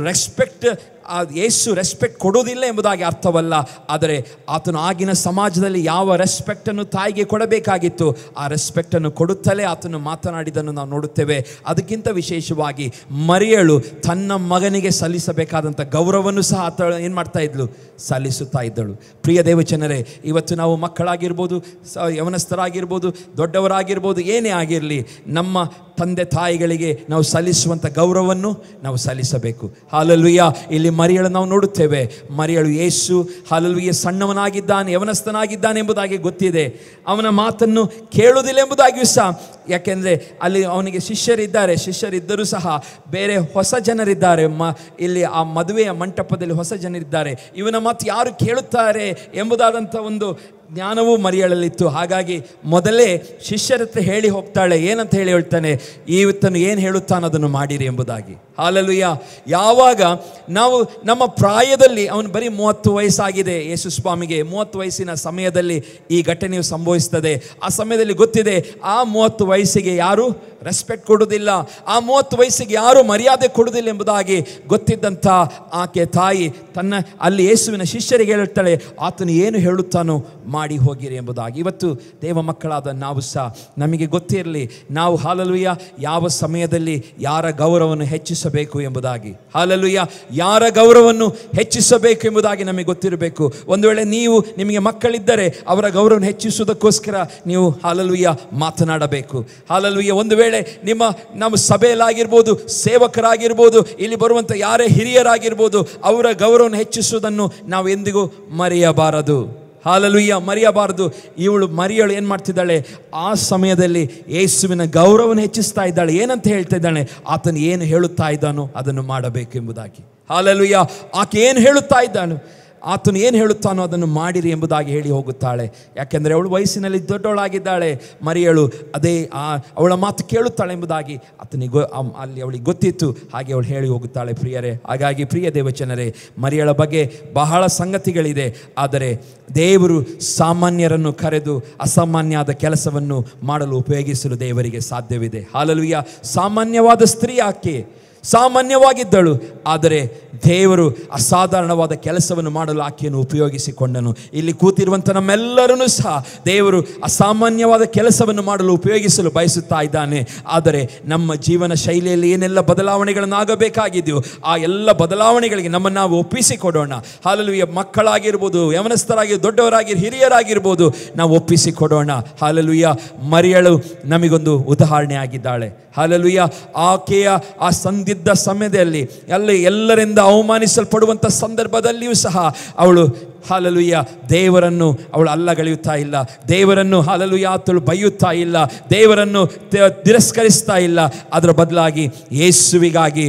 ಯೇಸು ರೆಸ್ಪೆಕ್ಟ್ ಕೊಡೋದಿಲ್ಲ ಎಂಬುದಾಗಿ ಅರ್ಥವಲ್ಲ. ಆದರೆ ಆತನು ಆಗಿನ ಸಮಾಜದಲ್ಲಿ ಯಾವ ರೆಸ್ಪೆಕ್ಟನ್ನು ತಾಯಿಗೆ ಕೊಡಬೇಕಾಗಿತ್ತು ಆ ರೆಸ್ಪೆಕ್ಟನ್ನು ಕೊಡುತ್ತಲೇ ಆತನು ಮಾತನಾಡಿದ್ದನ್ನು ನಾವು ನೋಡುತ್ತೇವೆ. ಅದಕ್ಕಿಂತ ವಿಶೇಷವಾಗಿ ಮರಿಯಳು ತನ್ನ ಮಗನಿಗೆ ಸಲ್ಲಿಸಬೇಕಾದಂಥ ಗೌರವವನ್ನು ಸಹ ಆತ ಏನು ಮಾಡ್ತಾ ಇದ್ಲು? ಸಲ್ಲಿಸುತ್ತಾ ಇದ್ದಳು. ಪ್ರಿಯ ದೇವಜನರೇ, ಇವತ್ತು ನಾವು ಮಕ್ಕಳಾಗಿರ್ಬೋದು, ಯವನಸ್ಥರಾಗಿರ್ಬೋದು, ದೊಡ್ಡವರಾಗಿರ್ಬೋದು, ಏನೇ ಆಗಿರಲಿ, ನಮ್ಮ ತಂದೆ ತಾಯಿಗಳಿಗೆ ನಾವು ಸಲ್ಲಿಸುವಂಥ ಗೌರವವನ್ನು ನಾವು ಸಲ್ಲಿಸಬೇಕು. ಹಾಲೆಲೂಯಾ. ಇಲ್ಲಿ ಮರಿಯಳು ನಾವು ನೋಡುತ್ತೇವೆ. ಮರಿಯಳು ಯೇಸು ಹಾಲೆಲೂಯಾ ಸಣ್ಣವನಾಗಿದ್ದಾನೆ, ಯವನಸ್ಥನಾಗಿದ್ದಾನೆ ಎಂಬುದಾಗಿ ಗೊತ್ತಿದೆ. ಅವನ ಮಾತನ್ನು ಕೇಳುವುದಿಲ್ಲ ಎಂಬುದಾಗಿಯೂ ಸಹ, ಯಾಕೆಂದರೆ ಅಲ್ಲಿ ಅವನಿಗೆ ಶಿಷ್ಯರಿದ್ದರೂ ಸಹ ಬೇರೆ ಹೊಸ ಜನರಿದ್ದಾರೆ. ಇಲ್ಲಿ ಆ ಮದುವೆಯ ಮಂಟಪದಲ್ಲಿ ಹೊಸ ಜನರಿದ್ದಾರೆ. ಇವನ ಮಾತು ಯಾರು ಕೇಳುತ್ತಾರೆ ಎಂಬುದಾದಂಥ ಒಂದು ಜ್ಞಾನವೂ ಮರಿಯಳಲ್ಲಿತ್ತು. ಹಾಗಾಗಿ ಮೊದಲೇ ಶಿಷ್ಯರ ಹತ್ರ ಹೇಳಿ ಹೋಗ್ತಾಳೆ. ಏನಂತ ಹೇಳಿ ಹೇಳ್ತಾನೆ? ಇವತ್ತನ್ನು ಏನು ಹೇಳುತ್ತಾನೋ ಅದನ್ನು ಮಾಡಿರಿ ಎಂಬುದಾಗಿ. ಹಾಲೆಲೂಯಾ. ಯಾವಾಗ ನಾವು ನಮ್ಮ ಪ್ರಾಯದಲ್ಲಿ, ಅವನು ಬರೀ 30 ವಯಸ್ಸಾಗಿದೆ ಯೇಸು ಸ್ವಾಮಿಗೆ, 30 ವಯಸ್ಸಿನ ಸಮಯದಲ್ಲಿ ಈ ಘಟನೆಯು ಸಂಭವಿಸ್ತದೆ. ಆ ಸಮಯದಲ್ಲಿ ಗೊತ್ತಿದೆ, ಆ 30 ವಯಸ್ಸಿಗೆ ಯಾರು ರೆಸ್ಪೆಕ್ಟ್ ಕೊಡುವುದಿಲ್ಲ, ಆ 30 ವಯಸ್ಸಿಗೆ ಯಾರು ಮರ್ಯಾದೆ ಕೊಡುವುದಿಲ್ಲ ಎಂಬುದಾಗಿ ಗೊತ್ತಿದ್ದಂಥ ಆಕೆ ತಾಯಿ ತನ್ನ ಅಲ್ಲಿ ಯೇಸುವಿನ ಶಿಷ್ಯರಿಗೆ ಹೇಳ್ತಾಳೆ, ಆತನು ಏನು ಹೇಳುತ್ತಾನೋ ಮಾಡಿ ಹೋಗಿರಿ ಎಂಬುದಾಗಿ. ಇವತ್ತು ದೇವ ಮಕ್ಕಳಾದ ನಾವು ಸಹ ನಮಗೆ ಗೊತ್ತಿರಲಿ, ನಾವು ಹಾಲೆಲೂಯ ಯಾವ ಸಮಯದಲ್ಲಿ ಯಾರ ಗೌರವವನ್ನು ಹೆಚ್ಚಿಸಬೇಕು ಎಂಬುದಾಗಿ, ಹಾಲೆಲೂಯ ಯಾರ ಗೌರವವನ್ನು ಹೆಚ್ಚಿಸಬೇಕು ಎಂಬುದಾಗಿ ನಮಗೆ ಗೊತ್ತಿರಬೇಕು. ಒಂದು ವೇಳೆ ನೀವು ನಿಮಗೆ ಮಕ್ಕಳಿದ್ದರೆ ಅವರ ಗೌರವವನ್ನು ಹೆಚ್ಚಿಸುವುದಕ್ಕೋಸ್ಕರ ನೀವು ಹಾಲೆಲೂಯ ಮಾತನಾಡಬೇಕು. ಹಾಲೆಲೂಯ ಒಂದು ವೇಳೆ ನಮ್ಮ ಸಭೆಯಲ್ಲಾಗಿರ್ಬೋದು, ಸೇವಕರಾಗಿರ್ಬೋದು, ಇಲ್ಲಿ ಬರುವಂಥ ಯಾರೇ ಹಿರಿಯರಾಗಿರ್ಬೋದು, ಅವರ ಗೌರವವನ್ನು ಹೆಚ್ಚಿಸುವುದನ್ನು ನಾವು ಎಂದಿಗೂ ಮರೆಯಬಾರದು. ಹಾಲೆಲೂಯ ಮರೆಯಬಾರದು. ಇವಳು ಮರಿಯಳು ಏನು ಮಾಡ್ತಿದ್ದಾಳೆ, ಆ ಸಮಯದಲ್ಲಿ ಯೇಸುವಿನ ಗೌರವವನ್ನು ಹೆಚ್ಚಿಸ್ತಾ ಇದ್ದಾಳೆ. ಏನಂತ ಹೇಳ್ತಾ ಇದ್ದಾಳೆ, ಆತನು ಏನು ಹೇಳುತ್ತಾ ಇದ್ದಾನೋ ಅದನ್ನು ಮಾಡಬೇಕು ಎಂಬುದಾಗಿ. ಹಾಲೆಲೂಯ ಆಕೆ ಏನು ಹೇಳುತ್ತಾ ಇದ್ದಾನೋ, ಆತನು ಏನು ಹೇಳುತ್ತಾನೋ ಅದನ್ನು ಮಾಡಿರಿ ಎಂಬುದಾಗಿ ಹೇಳಿ ಹೋಗುತ್ತಾಳೆ. ಯಾಕೆಂದರೆ ಅವಳು ವಯಸ್ಸಿನಲ್ಲಿ ದೊಡ್ಡವಳಾಗಿದ್ದಾಳೆ. ಮರಿಯಳು ಅದೇ ಅವಳ ಮಾತು ಕೇಳುತ್ತಾಳೆ ಎಂಬುದಾಗಿ ಅಲ್ಲಿ ಅವಳಿಗೆ ಗೊತ್ತಿತ್ತು. ಹಾಗೆ ಅವಳು ಹೇಳಿ ಹೋಗುತ್ತಾಳೆ ಪ್ರಿಯರೇ. ಹಾಗಾಗಿ ಪ್ರಿಯ ದೇವಚನರೇ, ಮರಿಯಳ ಬಗ್ಗೆ ಬಹಳ ಸಂಗತಿಗಳಿದೆ. ಆದರೆ ದೇವರು ಸಾಮಾನ್ಯರನ್ನು ಕರೆದು ಅಸಾಮಾನ್ಯವಾದ ಕೆಲಸವನ್ನು ಮಾಡಲು ಉಪಯೋಗಿಸಲು ದೇವರಿಗೆ ಸಾಧ್ಯವಿದೆ. ಹಾಲೆಲೂಯ. ಸಾಮಾನ್ಯವಾದ ಸ್ತ್ರೀ ಆಕೆ, ಸಾಮಾನ್ಯವಾಗಿದ್ದಳು. ಆದರೆ ದೇವರು ಅಸಾಧಾರಣವಾದ ಕೆಲಸವನ್ನು ಮಾಡಲು ಆಕೆಯನ್ನು ಉಪಯೋಗಿಸಿಕೊಂಡನು. ಇಲ್ಲಿ ಕೂತಿರುವಂಥ ನಮ್ಮೆಲ್ಲರನ್ನು ಸಹ ದೇವರು ಅಸಾಮಾನ್ಯವಾದ ಕೆಲಸವನ್ನು ಮಾಡಲು ಉಪಯೋಗಿಸಲು ಬಯಸುತ್ತಾ ಇದ್ದಾನೆ. ಆದರೆ ನಮ್ಮ ಜೀವನ ಶೈಲಿಯಲ್ಲಿ ಏನೆಲ್ಲ ಬದಲಾವಣೆಗಳನ್ನು ಆಗಬೇಕಾಗಿದೆಯೋ ಆ ಎಲ್ಲ ಬದಲಾವಣೆಗಳಿಗೆ ನಮ್ಮನ್ನು ನಾವು ಒಪ್ಪಿಸಿಕೊಡೋಣ. ಹಾಲೆಲೂಯ. ಮಕ್ಕಳಾಗಿರ್ಬೋದು, ಯವನಸ್ಥರಾಗಿರ್ಬೋದು, ದೊಡ್ಡವರಾಗಿರ್ ಹಿರಿಯರಾಗಿರ್ಬೋದು, ನಾವು ಒಪ್ಪಿಸಿಕೊಡೋಣ. ಹಾಲೆಲೂಯ. ಮರಿಯಳು ನಮಗೊಂದು ಉದಾಹರಣೆ ಆಗಿದ್ದಾಳೆ. ಹಾಲೆಲೂಯ. ಆಕೆಯ ಆ ಸಂದಿಗ್ಧ ಸಮಯದಲ್ಲಿ ಎಲ್ಲರಿಂದ ಅವಮಾನಿಸಲ್ಪಡುವಂಥ ಸಂದರ್ಭದಲ್ಲಿಯೂ ಸಹ ಅವಳು ಹಾಲೆಲೂಯ ದೇವರನ್ನು ಅವಳು ಅಲ್ಲಗಳೆಯುತ್ತಾ ಇಲ್ಲ, ದೇವರನ್ನು ಹಾಲೆಲೂಯ ಆತಳು ಬೈಯುತ್ತಾ ಇಲ್ಲ, ದೇವರನ್ನು ತಿರಸ್ಕರಿಸ್ತಾ ಇಲ್ಲ. ಅದರ ಬದಲಾಗಿ ಯೇಸುವಿಗಾಗಿ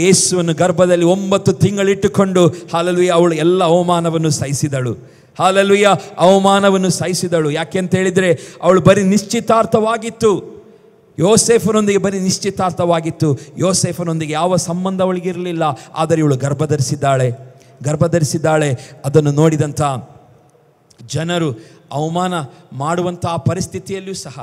ಯೇಸುವನ್ನು ಗರ್ಭದಲ್ಲಿ 9 ತಿಂಗಳಿಟ್ಟುಕೊಂಡು ಹಾಲೆಲೂಯ ಅವಳು ಎಲ್ಲ ಅವಮಾನವನ್ನು ಸಹಿಸಿದಳು. ಹಾಲೆಲೂಯ ಅವಮಾನವನ್ನು ಸಹಿಸಿದಳು. ಯಾಕೆ ಅಂತ ಹೇಳಿದರೆ ಅವಳು ಬರೀ ನಿಶ್ಚಿತಾರ್ಥವಾಗಿತ್ತು. ಯೋಸೇಫನೊಂದಿಗೆ ಬರೀ ನಿಶ್ಚಿತಾರ್ಥವಾಗಿತ್ತು. ಯೋಸೇಫನೊಂದಿಗೆ ಯಾವ ಸಂಬಂಧ ಅವಳಿಗಿರಲಿಲ್ಲ. ಆದರೆ ಇವಳು ಗರ್ಭಧರಿಸಿದ್ದಾಳೆ. ಅದನ್ನು ನೋಡಿದಂಥ ಜನರು ಅವಮಾನ ಮಾಡುವಂಥ ಪರಿಸ್ಥಿತಿಯಲ್ಲಿಯೂ ಸಹ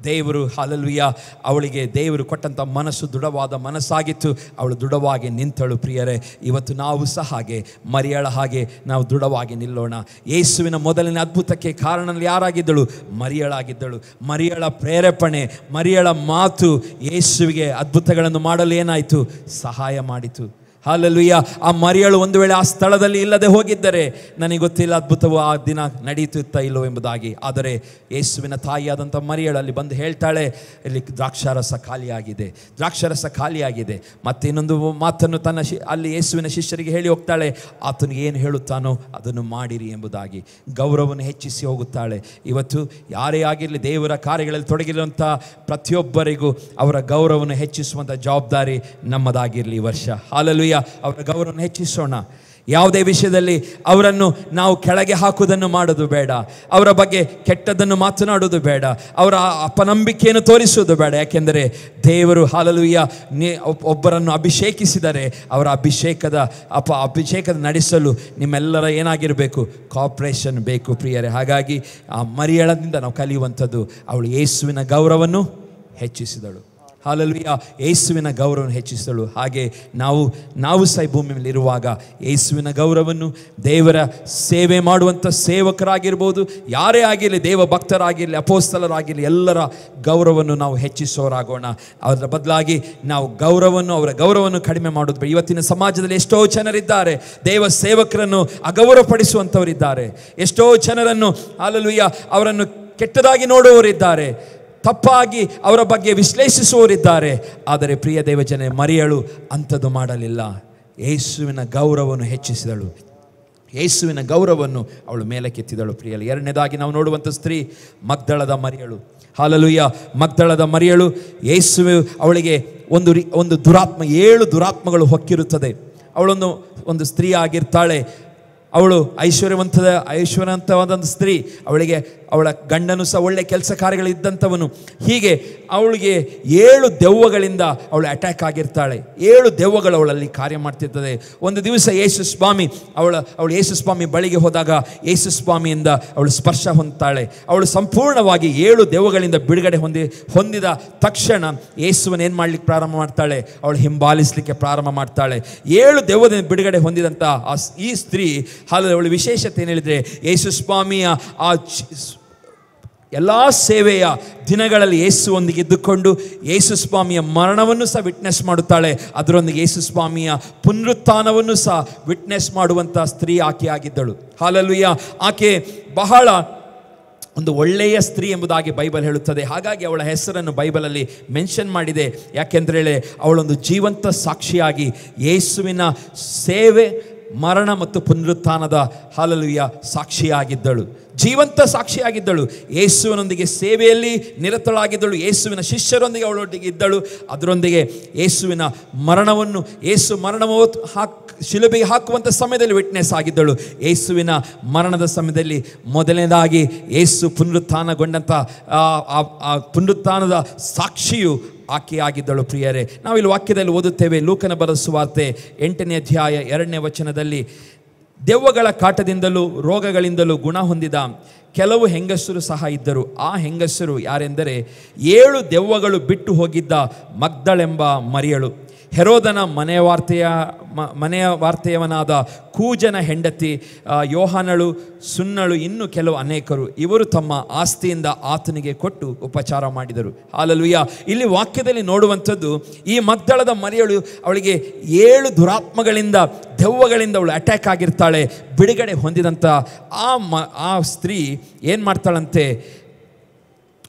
ದೇವರು ಹಾಲೆಲೂಯ ಅವಳಿಗೆ ದೇವರು ಕೊಟ್ಟಂಥ ಮನಸ್ಸು ದೃಢವಾದ ಮನಸ್ಸಾಗಿತ್ತು. ಅವಳು ದೃಢವಾಗಿ ನಿಂತಳು. ಪ್ರಿಯರೇ, ಇವತ್ತು ನಾವು ಸಹ ಹಾಗೆ ಮರಿಯಳ ಹಾಗೆ ನಾವು ದೃಢವಾಗಿ ನಿಲ್ಲೋಣ. ಯೇಸುವಿನ ಮೊದಲನೇ ಅದ್ಭುತಕ್ಕೆ ಕಾರಣ ಯಾರಾಗಿದ್ದಳು? ಮರಿಯಳಾಗಿದ್ದಳು. ಮರಿಯಳ ಪ್ರೇರೇಪಣೆ, ಮರಿಯಳ ಮಾತು ಯೇಸುವಿಗೆ ಅದ್ಭುತಗಳನ್ನು ಮಾಡಲು ಏನಾಯಿತು? ಸಹಾಯ ಮಾಡಿತು. ಹಾಲೆಲೂಯ. ಆ ಮರಿಯಳು ಒಂದು ವೇಳೆ ಆ ಸ್ಥಳದಲ್ಲಿ ಇಲ್ಲದೆ ಹೋಗಿದ್ದರೆ ನನಗೆ ಗೊತ್ತಿಲ್ಲ ಅದ್ಭುತವು ಆ ದಿನ ನಡೆಯುತ್ತಾ ಇಲ್ಲೋ ಎಂಬುದಾಗಿ. ಆದರೆ ಯೇಸುವಿನ ತಾಯಿಯಾದಂಥ ಮರಿಯಳಲ್ಲಿ ಬಂದು ಹೇಳ್ತಾಳೆ, ಇಲ್ಲಿ ದ್ರಾಕ್ಷಾರಸ ಖಾಲಿಯಾಗಿದೆ. ಮತ್ತೆ ಇನ್ನೊಂದು ಮಾತನ್ನು ಅಲ್ಲಿ ಯೇಸುವಿನ ಶಿಷ್ಯರಿಗೆ ಹೇಳಿ ಹೋಗ್ತಾಳೆ, ಆತನು ಏನು ಹೇಳುತ್ತಾನೋ ಅದನ್ನು ಮಾಡಿರಿ ಎಂಬುದಾಗಿ ಗೌರವವನ್ನು ಹೆಚ್ಚಿಸಿ ಹೋಗುತ್ತಾಳೆ. ಇವತ್ತು ಯಾರೇ ಆಗಿರಲಿ, ದೇವರ ಕಾರ್ಯಗಳಲ್ಲಿ ತೊಡಗಿರುವಂಥ ಪ್ರತಿಯೊಬ್ಬರಿಗೂ ಅವರ ಗೌರವವನ್ನು ಹೆಚ್ಚಿಸುವಂಥ ಜವಾಬ್ದಾರಿ ನಮ್ಮದಾಗಿರಲಿ ಈ ವರ್ಷ. ಹಾಲೆಲೂಯ. ಅವರ ಗೌರವವನ್ನು ಹೆಚ್ಚಿಸೋಣ. ಯಾವುದೇ ವಿಷಯದಲ್ಲಿ ಅವರನ್ನು ನಾವು ಕೆಳಗೆ ಹಾಕುವುದನ್ನು ಮಾಡೋದು ಬೇಡ. ಅವರ ಬಗ್ಗೆ ಕೆಟ್ಟದ್ದನ್ನು ಮಾತನಾಡುವುದು ಬೇಡ. ಅವರ ಅಪನಂಬಿಕೆಯನ್ನು ತೋರಿಸುವುದು ಬೇಡ. ಯಾಕೆಂದರೆ ದೇವರು ಹಾಲೆಲೂಯ ಒಬ್ಬರನ್ನು ಅಭಿಷೇಕಿಸಿದರೆ ಅವರ ಅಭಿಷೇಕದ ನಡೆಸಲು ನಿಮ್ಮೆಲ್ಲರ ಏನಾಗಿರಬೇಕು? ಕೋಆಪರೇಷನ್ ಬೇಕು ಪ್ರಿಯರೇ. ಹಾಗಾಗಿ ಆ ಮರಿಯಳದಿಂದ ನಾವು ಕಲಿಯುವಂಥದ್ದು, ಅವಳು ಯೇಸುವಿನ ಗೌರವವನ್ನು ಹೆಚ್ಚಿಸಿದಳು. ಹಾಲೆಲೂಯ. ಯೇಸುವಿನ ಗೌರವವನ್ನು ಹೆಚ್ಚಿಸಲು. ಹಾಗೆ ನಾವು ಸಹ ಭೂಮಿ ಮೇಲೆ ಇರುವಾಗ ಯೇಸುವಿನ ಗೌರವವನ್ನು, ದೇವರ ಸೇವೆ ಮಾಡುವಂಥ ಸೇವಕರಾಗಿರ್ಬೋದು, ಯಾರೇ ಆಗಿರಲಿ, ದೇವ ಭಕ್ತರಾಗಿರಲಿ, ಅಪೋಸ್ತಲರಾಗಿರಲಿ, ಎಲ್ಲರ ಗೌರವವನ್ನು ನಾವು ಹೆಚ್ಚಿಸೋರಾಗೋಣ. ಅದರ ಬದಲಾಗಿ ನಾವು ಅವರ ಗೌರವವನ್ನು ಕಡಿಮೆ ಮಾಡೋದು. ಇವತ್ತಿನ ಸಮಾಜದಲ್ಲಿ ಎಷ್ಟೋ ಜನರಿದ್ದಾರೆ ದೇವ ಸೇವಕರನ್ನು ಅಗೌರವಪಡಿಸುವಂಥವರಿದ್ದಾರೆ. ಎಷ್ಟೋ ಜನರನ್ನು ಹಾಲೆಲೂಯ ಅವರನ್ನು ಕೆಟ್ಟದಾಗಿ ನೋಡುವವರಿದ್ದಾರೆ, ತಪ್ಪಾಗಿ ಅವರ ಬಗ್ಗೆ ವಿಶ್ಲೇಷಿಸುವವರಿದ್ದಾರೆ. ಆದರೆ ಪ್ರಿಯ ದೇವಜನ, ಮರಿಯಳು ಅಂಥದ್ದು ಮಾಡಲಿಲ್ಲ. ಯೇಸುವಿನ ಗೌರವವನ್ನು ಹೆಚ್ಚಿಸಿದಳು. ಯೇಸುವಿನ ಗೌರವವನ್ನು ಅವಳು ಮೇಲಕ್ಕೆತ್ತಿದಳು. ಪ್ರಿಯಳು, ಎರಡನೇದಾಗಿ ನಾವು ನೋಡುವಂಥ ಸ್ತ್ರೀ ಮಗ್ದಳದ ಮರಿಯಳು. ಹಾಲೆಲೂಯ. ಮಗ್ದಳದ ಮರಿಯಳು, ಯೇಸುವೆ ಅವಳಿಗೆ ಒಂದು ದುರಾತ್ಮ, 7 ದುರಾತ್ಮಗಳು ಹೊಕ್ಕಿರುತ್ತದೆ. ಅವಳೊಂದು ಸ್ತ್ರೀ ಆಗಿರ್ತಾಳೆ. ಅವಳು ಐಶ್ವರ್ಯವಂತವಾದ ಸ್ತ್ರೀ. ಅವಳಿಗೆ ಅವಳ ಗಂಡನು ಸಹ ಒಳ್ಳೆ ಕೆಲಸ ಕಾರ್ಯಗಳಿದ್ದಂಥವನು. ಹೀಗೆ ಅವಳಿಗೆ 7 ದೆವ್ವಗಳಿಂದ ಅವಳು ಅಟ್ಯಾಕ್ ಆಗಿರ್ತಾಳೆ. 7 ದೆವ್ವಗಳು ಅವಳಲ್ಲಿ ಕಾರ್ಯ ಮಾಡ್ತಿರ್ತದೆ. ಒಂದು ದಿವಸ ಯೇಸು ಸ್ವಾಮಿ ಅವಳು ಯೇಸು ಸ್ವಾಮಿ ಬಳಿಗೆ ಹೋದಾಗ ಯೇಸು ಸ್ವಾಮಿಯಿಂದ ಅವಳು ಸ್ಪರ್ಶ ಹೊಂದ್ತಾಳೆ. ಅವಳು ಸಂಪೂರ್ಣವಾಗಿ 7 ದೆವ್ವಗಳಿಂದ ಬಿಡುಗಡೆ ಹೊಂದಿದ ತಕ್ಷಣ ಯೇಸುವನ್ನು ಏನು ಮಾಡಲಿಕ್ಕೆ ಪ್ರಾರಂಭ ಮಾಡ್ತಾಳೆ? ಅವಳು ಹಿಂಬಾಲಿಸಲಿಕ್ಕೆ ಪ್ರಾರಂಭ ಮಾಡ್ತಾಳೆ. 7 ದೆವ್ವದಿಂದ ಬಿಡುಗಡೆ ಹೊಂದಿದಂಥ ಈ ಸ್ತ್ರೀ ಅವಳ ವಿಶೇಷತೆ ಏನು ಹೇಳಿದರೆ, ಯೇಸು ಸ್ವಾಮಿಯ ಆ ಎಲ್ಲ ಸೇವೆಯ ದಿನಗಳಲ್ಲಿ ಯೇಸುವೊಂದಿಗೆ ಇದ್ದುಕೊಂಡು ಯೇಸು ಸ್ವಾಮಿಯ ಮರಣವನ್ನು ಸಹ ವಿಟ್ನೆಸ್ ಮಾಡುತ್ತಾಳೆ. ಅದರೊಂದಿಗೆ ಯೇಸು ಸ್ವಾಮಿಯ ಪುನರುತ್ಥಾನವನ್ನು ಸಹ ವಿಟ್ನೆಸ್ ಮಾಡುವಂಥ ಸ್ತ್ರೀ ಆಕೆ ಆಗಿದ್ದಳು. ಹಲ್ಲೆಲೂಯಾ. ಆಕೆ ಬಹಳ ಒಂದು ಒಳ್ಳೆಯ ಸ್ತ್ರೀ ಎಂಬುದಾಗಿ ಬೈಬಲ್ ಹೇಳುತ್ತದೆ. ಹಾಗಾಗಿ ಅವಳ ಹೆಸರನ್ನು ಬೈಬಲಲ್ಲಿ ಮೆನ್ಷನ್ ಮಾಡಿದೆ. ಯಾಕೆಂದರೆ ಅವಳೊಂದು ಜೀವಂತ ಸಾಕ್ಷಿಯಾಗಿ ಯೇಸುವಿನ ಸೇವೆ, ಮರಣ ಮತ್ತು ಪುನರುತ್ಥಾನದ ಹಲ್ಲೆಲೂಯಾ ಸಾಕ್ಷಿಯಾಗಿದ್ದಳು. ಜೀವಂತ ಸಾಕ್ಷಿಯಾಗಿದ್ದಳು. ಯೇಸುವಿನೊಂದಿಗೆ ಸೇವೆಯಲ್ಲಿ ನಿರತಳಾಗಿದ್ದಳು. ಯೇಸುವಿನ ಶಿಷ್ಯರೊಂದಿಗೆ ಅವಳೊಟ್ಟಿಗೆ ಇದ್ದಳು. ಅದರೊಂದಿಗೆ ಯೇಸುವಿನ ಮರಣವನ್ನು ಶಿಲುಬೆಗೆ ಹಾಕುವಂಥ ಸಮಯದಲ್ಲಿ ವಿಟ್ನೆಸ್ ಆಗಿದ್ದಳು. ಯೇಸುವಿನ ಮರಣದ ಸಮಯದಲ್ಲಿ ಮೊದಲನೇದಾಗಿ ಯೇಸು ಪುನರುತ್ಥಾನಗೊಂಡಂಥ ಆ ಪುನರುತ್ಥಾನದ ಸಾಕ್ಷಿಯು ಆಕೆಯಾಗಿದ್ದಳು. ಪ್ರಿಯರೇ, ನಾವಿಲ್ಲಿ ವಾಕ್ಯದಲ್ಲಿ ಓದುತ್ತೇವೆ, ಲೂಕನ ಬರೆದ ಸುವಾರ್ತೆ 8ನೇ ಅಧ್ಯಾಯ 2ನೇ ವಚನದಲ್ಲಿ, ದೆವ್ವಗಳ ಕಾಟದಿಂದಲೂ ರೋಗಗಳಿಂದಲೂ ಗುಣ ಹೊಂದಿದ ಕೆಲವು ಹೆಂಗಸರು ಸಹ ಇದ್ದರು. ಆ ಹೆಂಗಸರು ಯಾರೆಂದರೆ 7 ದೆವ್ವಗಳು ಬಿಟ್ಟು ಹೋಗಿದ್ದ ಮಗ್ದಳೆಂಬ ಮರಿಯಳು, ಹೆರೋದನ ಮನೆಯ ವಾರ್ತೆಯವನಾದ ಕೂಜನ ಹೆಂಡತಿ ಯೋಹಾನಳು, ಸುನ್ನಳು, ಇನ್ನೂ ಕೆಲವು ಅನೇಕರು. ಇವರು ತಮ್ಮ ಆಸ್ತಿಯಿಂದ ಆತನಿಗೆ ಕೊಟ್ಟು ಉಪಚಾರ ಮಾಡಿದರು. ಹಲ್ಲೆಲೂಯಾ. ಇಲ್ಲಿ ವಾಕ್ಯದಲ್ಲಿ ನೋಡುವಂಥದ್ದು, ಈ ಮಗ್ದಳದ ಮರಿಯಳು, ಅವಳಿಗೆ 7 ದುರಾತ್ಮಗಳಿಂದ, ದೆವ್ವಗಳಿಂದ ಅವಳು ಅಟ್ಯಾಕ್ ಆಗಿರ್ತಾಳೆ. ಬಿಡುಗಡೆ ಹೊಂದಿದಂಥ ಆ ಸ್ತ್ರೀ ಏನು ಮಾಡ್ತಾಳಂತೆ?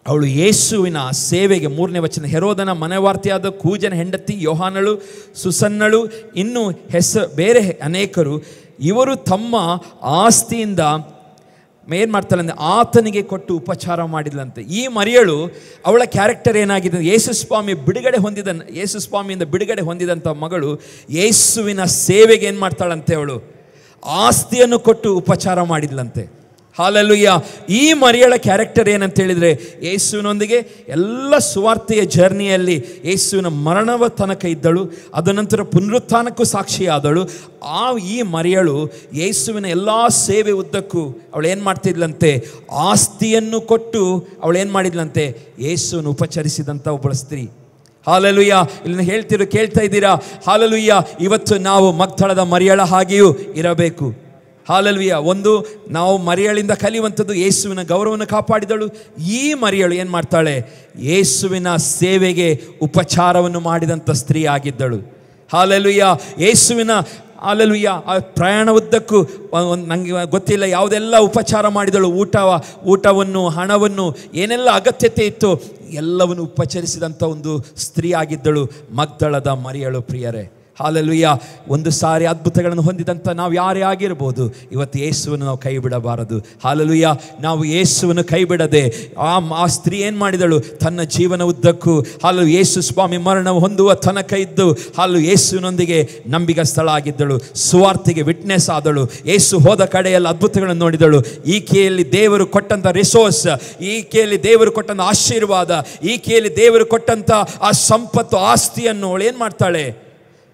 ಅವಳು ಯೇಸುವಿನ ಸೇವೆಗೆ, 3ನೇ ವಚನ, ಹೆರೋದನ ಮನೆವಾರ್ತೆಯಾದ ಕೂಜನ ಹೆಂಡತಿ ಯೋಹಾನಳು, ಸುಸನ್ನಳು, ಇನ್ನೂ ಬೇರೆ ಅನೇಕರು, ಇವರು ತಮ್ಮ ಆಸ್ತಿಯಿಂದ ಏನು ಮಾಡ್ತಾಳಂತೆ? ಆತನಿಗೆ ಕೊಟ್ಟು ಉಪಚಾರ ಮಾಡಿದ್ಲಂತೆ. ಈ ಮರಿಯಳು, ಅವಳ ಕ್ಯಾರೆಕ್ಟರ್ ಏನಾಗಿದೆ? ಯೇಸು ಸ್ವಾಮಿಯಿಂದ ಬಿಡುಗಡೆ ಹೊಂದಿದಂಥ ಮಗಳು ಯೇಸುವಿನ ಸೇವೆಗೆ ಏನು ಮಾಡ್ತಾಳಂತೆ? ಅವಳು ಆಸ್ತಿಯನ್ನು ಕೊಟ್ಟು ಉಪಚಾರ ಮಾಡಿದ್ಲಂತೆ. ಹಲ್ಲೆಲೂಯಾ. ಈ ಮರಿಯಳ ಕ್ಯಾರೆಕ್ಟರ್ ಏನಂತ ಹೇಳಿದರೆ, ಯೇಸುವಿನೊಂದಿಗೆ ಎಲ್ಲ ಸುವಾರ್ತೆಯ ಜರ್ನಿಯಲ್ಲಿ ಯೇಸುವಿನ ಮರಣವ ತನಕ ಇದ್ದಳು. ಅದ ನಂತರ ಪುನರುತ್ಥಾನಕ್ಕೂ ಸಾಕ್ಷಿಯಾದಳು. ಈ ಮರಿಯಳು ಯೇಸುವಿನ ಎಲ್ಲ ಸೇವೆ ಉದ್ದಕ್ಕೂ ಅವಳೇನು ಮಾಡ್ತಿದ್ಲಂತೆ? ಆಸ್ತಿಯನ್ನು ಕೊಟ್ಟು ಅವಳೇನು ಮಾಡಿದ್ಲಂತೆ? ಯೇಸುವನ್ನು ಉಪಚರಿಸಿದಂಥ ಒಬ್ಬಳ ಸ್ತ್ರೀ. ಹಲ್ಲೆಲೂಯಾ. ಇಲ್ಲಿ ಕೇಳ್ತಾ ಇದ್ದೀರಾ? ಹಲ್ಲೆಲೂಯಾ. ಇವತ್ತು ನಾವು ಮಗ್ದಳದ ಮರಿಯಳ ಹಾಗೆಯೂ ಇರಬೇಕು. ಹಲ್ಲೆಲೂಯಾ. ಒಂದು, ನಾವು ಮರಿಯಳಿಂದ ಕಲಿಯುವಂಥದ್ದು, ಯೇಸುವಿನ ಗೌರವವನ್ನು ಕಾಪಾಡಿದಳು. ಈ ಮರಿಯಳು ಏನು ಮಾಡ್ತಾಳೆ? ಯೇಸುವಿನ ಸೇವೆಗೆ ಉಪಚಾರವನ್ನು ಮಾಡಿದಂಥ ಸ್ತ್ರೀ ಆಗಿದ್ದಳು. ಹಲ್ಲೆಲೂಯಾ. ಯೇಸುವಿನ ಹಲ್ಲೆಲೂಯಾ ಆ ಪ್ರಯಾಣ ಉದ್ದಕ್ಕೂ ನನಗೆ ಗೊತ್ತಿಲ್ಲ ಯಾವುದೆಲ್ಲ ಉಪಚಾರ ಮಾಡಿದಳು. ಊಟವನ್ನು, ಹಣವನ್ನು, ಏನೆಲ್ಲ ಅಗತ್ಯತೆ ಇತ್ತು ಎಲ್ಲವನ್ನು ಉಪಚರಿಸಿದಂಥ ಒಂದು ಸ್ತ್ರೀ ಆಗಿದ್ದಳು ಮಗ್ದಳದ ಮರಿಯಳು. ಪ್ರಿಯರೇ, ಹಲ್ಲೆಲೂಯಾ. ಒಂದು ಸಾರಿ ಅದ್ಭುತಗಳನ್ನು ಹೊಂದಿದಂಥ ನಾವು ಯಾರೇ ಆಗಿರ್ಬೋದು, ಇವತ್ತು ಯೇಸುವನ್ನು ನಾವು ಕೈ ಬಿಡಬಾರದು. ಹಲ್ಲೆಲೂಯಾ. ನಾವು ಯೇಸುವನ್ನು ಕೈ ಬಿಡದೆ ಆ ಸ್ತ್ರೀ ಏನು ಮಾಡಿದಳು? ತನ್ನ ಜೀವನ ಉದ್ದಕ್ಕೂ ಯೇಸು ಸ್ವಾಮಿ ಮರಣ ಹೊಂದುವ ತನಕ ಇದ್ದು ಯೇಸುವಿನೊಂದಿಗೆ ನಂಬಿಗಸ್ತಳಾಗಿದ್ದಳು. ಸುವಾರ್ತೆಗೆ ವಿಟ್ನೆಸ್ ಆದಳು. ಯೇಸು ಹೋದ ಕಡೆಯಲ್ಲಿ ಅದ್ಭುತಗಳನ್ನು ನೋಡಿದಳು. ಈಕೆಯಲ್ಲಿ ದೇವರು ಕೊಟ್ಟಂಥ ರಿಸೋರ್ಸ್, ಈಕೆಯಲ್ಲಿ ದೇವರು ಕೊಟ್ಟಂಥ ಆಶೀರ್ವಾದ, ಈಕೆಯಲ್ಲಿ ದೇವರು ಕೊಟ್ಟಂಥ ಆ ಸಂಪತ್ತು, ಆಸ್ತಿಯನ್ನು ಅವಳು ಏನು ಮಾಡ್ತಾಳೆ?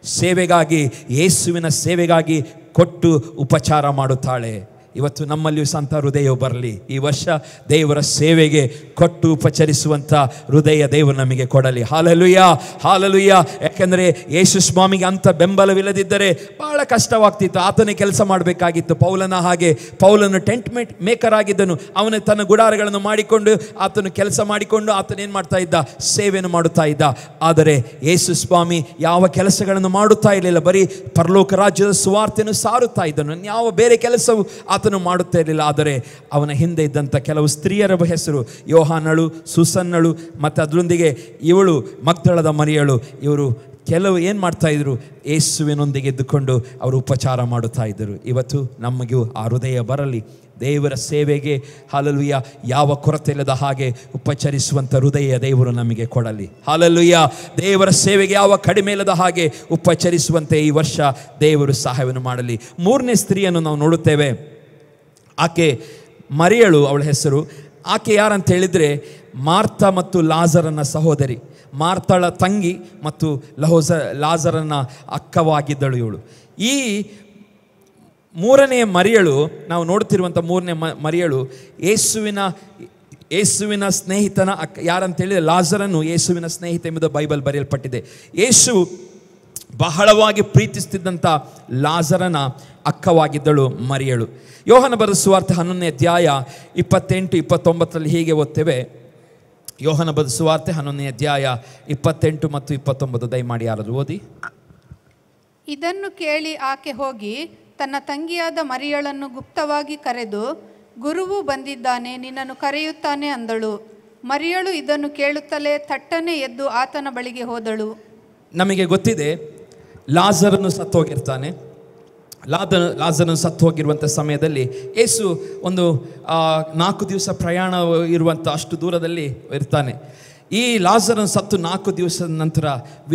ಸೇವೆಗಾಗಿ, ಯೇಸುವಿನ ಸೇವೆಗಾಗಿ ಕೊಟ್ಟು ಉಪಚಾರ ಮಾಡುತ್ತಾಳೆ. ಇವತ್ತು ನಮ್ಮಲ್ಲಿಯೂ ಸಂತ ಹೃದಯ ಬರಲಿ. ಈ ವರ್ಷ ದೇವರ ಸೇವೆಗೆ ಕೊಟ್ಟು ಉಪಚರಿಸುವಂಥ ಹೃದಯ ದೇವರು ನಮಗೆ ಕೊಡಲಿ. Hallelujah, hallelujah. ಯಾಕೆಂದರೆ ಯೇಸು ಸ್ವಾಮಿಗೆ ಅಂಥ ಬೆಂಬಲವಿಲ್ಲದಿದ್ದರೆ ಬಹಳ ಕಷ್ಟವಾಗ್ತಿತ್ತು. ಆತನೇ ಕೆಲಸ ಮಾಡಬೇಕಾಗಿತ್ತು. ಪೌಲನ ಹಾಗೆ, ಪೌಲನು ಟೆಂಟ್ ಮೇಕರ್ ಆಗಿದ್ದನು. ಅವನು ತನ್ನ ಗುಡಾರಗಳನ್ನು ಮಾಡಿಕೊಂಡು ಆತನು ಕೆಲಸ ಮಾಡಿಕೊಂಡು ಆತನೇನು ಮಾಡ್ತಾ ಇದ್ದ? ಸೇವೆಯನ್ನು ಮಾಡುತ್ತಾ ಇದ್ದ. ಆದರೆ ಯೇಸು ಸ್ವಾಮಿ ಯಾವ ಕೆಲಸಗಳನ್ನು ಮಾಡುತ್ತಾ ಇರಲಿಲ್ಲ. ಬರೀ ಪರಲೋಕ ರಾಜ್ಯದ ಸುವಾರ್ತೆಯನ್ನು ಸಾರುತ್ತಾ ಇದ್ದನು. ಯಾವ ಬೇರೆ ಕೆಲಸವು ಆತನು ಮಾಡುತ್ತಾ ಇರಲಿಲ್ಲ. ಆದರೆ ಅವನ ಹಿಂದೆ ಇದ್ದಂಥ ಕೆಲವು ಸ್ತ್ರೀಯರ ಹೆಸರು ಯೋಹಾನಳು, ಸುಸನ್ನಳು, ಮತ್ತು ಅದರೊಂದಿಗೆ ಇವಳು ಮಗ್ದಳದ ಮರಿಯಳು. ಇವರು ಕೆಲವು ಏನು ಮಾಡ್ತಾ ಇದ್ರು? ಯೇಸುವಿನೊಂದಿಗೆ ಇದ್ದುಕೊಂಡು ಅವರು ಉಪಚಾರ ಮಾಡುತ್ತಾ ಇದ್ದರು. ಇವತ್ತು ನಮಗೂ ಆ ಹೃದಯ ಬರಲಿ. ದೇವರ ಸೇವೆಗೆ ಹಲ್ಲೆಲೂಯಾ ಯಾವ ಕೊರತೆ ಇಲ್ಲದ ಹಾಗೆ ಉಪಚರಿಸುವಂಥ ಹೃದಯ ದೇವರು ನಮಗೆ ಕೊಡಲಿ. ಹಲ್ಲೆಲೂಯಾ. ದೇವರ ಸೇವೆಗೆ ಯಾವ ಕಡಿಮೆ ಇಲ್ಲದ ಹಾಗೆ ಉಪಚರಿಸುವಂತೆ ಈ ವರ್ಷ ದೇವರು ಸಹಾಯವನ್ನು ಮಾಡಲಿ. 3ನೇ ಸ್ತ್ರೀಯನ್ನು ನಾವು ನೋಡುತ್ತೇವೆ. ಆಕೆ ಮರಿಯಳು, ಅವಳ ಹೆಸರು. ಆಕೆ ಯಾರಂತ ಹೇಳಿದರೆ ಮಾರ್ಥ ಮತ್ತು ಲಾಜರನ ಸಹೋದರಿ, ಮಾರ್ತಳ ತಂಗಿ ಮತ್ತು ಲಾಜರನ ಅಕ್ಕವಾಗಿದ್ದಳು ಇವಳು. ಈ ಮೂರನೆಯ ಮರಿಯಳು, ನಾವು ನೋಡ್ತಿರುವಂಥ ಮೂರನೇ ಮರಿಯಳು ಯೇಸುವಿನ ಸ್ನೇಹಿತನ ಅಕ್ಕ. ಯಾರಂತೇಳಿದರೆ ಲಾಜರನು ಯೇಸುವಿನ ಸ್ನೇಹಿತ ಎಂಬುದು ಬೈಬಲ್ ಬರೆಯಲ್ಪಟ್ಟಿದೆ. ಯೇಸು ಬಹಳವಾಗಿ ಪ್ರೀತಿಸ್ತಿದ್ದಂಥ ಲಾಜರನ ಅಕ್ಕವಾಗಿದ್ದಳು ಮರಿಯಳು. ಯೋಹನ ಬರೆದ ಸುವಾರ್ತೆ 11ನೇ ಅಧ್ಯಾಯ 28-29 ಹೀಗೆ ಓದ್ತೇವೆ. ಯೋಹನ ಬರೆದ ಸುವಾರ್ತೆ 11ನೇ ಅಧ್ಯಾಯ 28 ಮತ್ತು 29 ದಯಮಾಡಿ ಯಾರಾದರೂ ಓದಿ. ಇದನ್ನು ಕೇಳಿ ಆಕೆ ಹೋಗಿ ತನ್ನ ತಂಗಿಯಾದ ಮರಿಯಳನ್ನು ಗುಪ್ತವಾಗಿ ಕರೆದು, ಗುರುವು ಬಂದಿದ್ದಾನೆ, ನಿನ್ನನ್ನು ಕರೆಯುತ್ತಾನೆ ಅಂದಳು. ಮರಿಯಳು ಇದನ್ನು ಕೇಳುತ್ತಲೇ ತಟ್ಟನೆ ಎದ್ದು ಆತನ ಬಳಿಗೆ ಹೋದಳು. ನಮಗೆ ಗೊತ್ತಿದೆ, ಲಾಜರನು ಸತ್ತು ಹೋಗಿರ್ತಾನೆ. ಲಾಜರನು ಸತ್ತು ಹೋಗಿರುವಂಥ ಸಮಯದಲ್ಲಿ ಯೇಸು ಒಂದು 4 ದಿವಸ ಪ್ರಯಾಣ ಇರುವಂಥ ಅಷ್ಟು ದೂರದಲ್ಲಿ ಇರ್ತಾನೆ. ಈ ಲಾಜರನು ಸತ್ತು 4 ದಿವಸದ ನಂತರ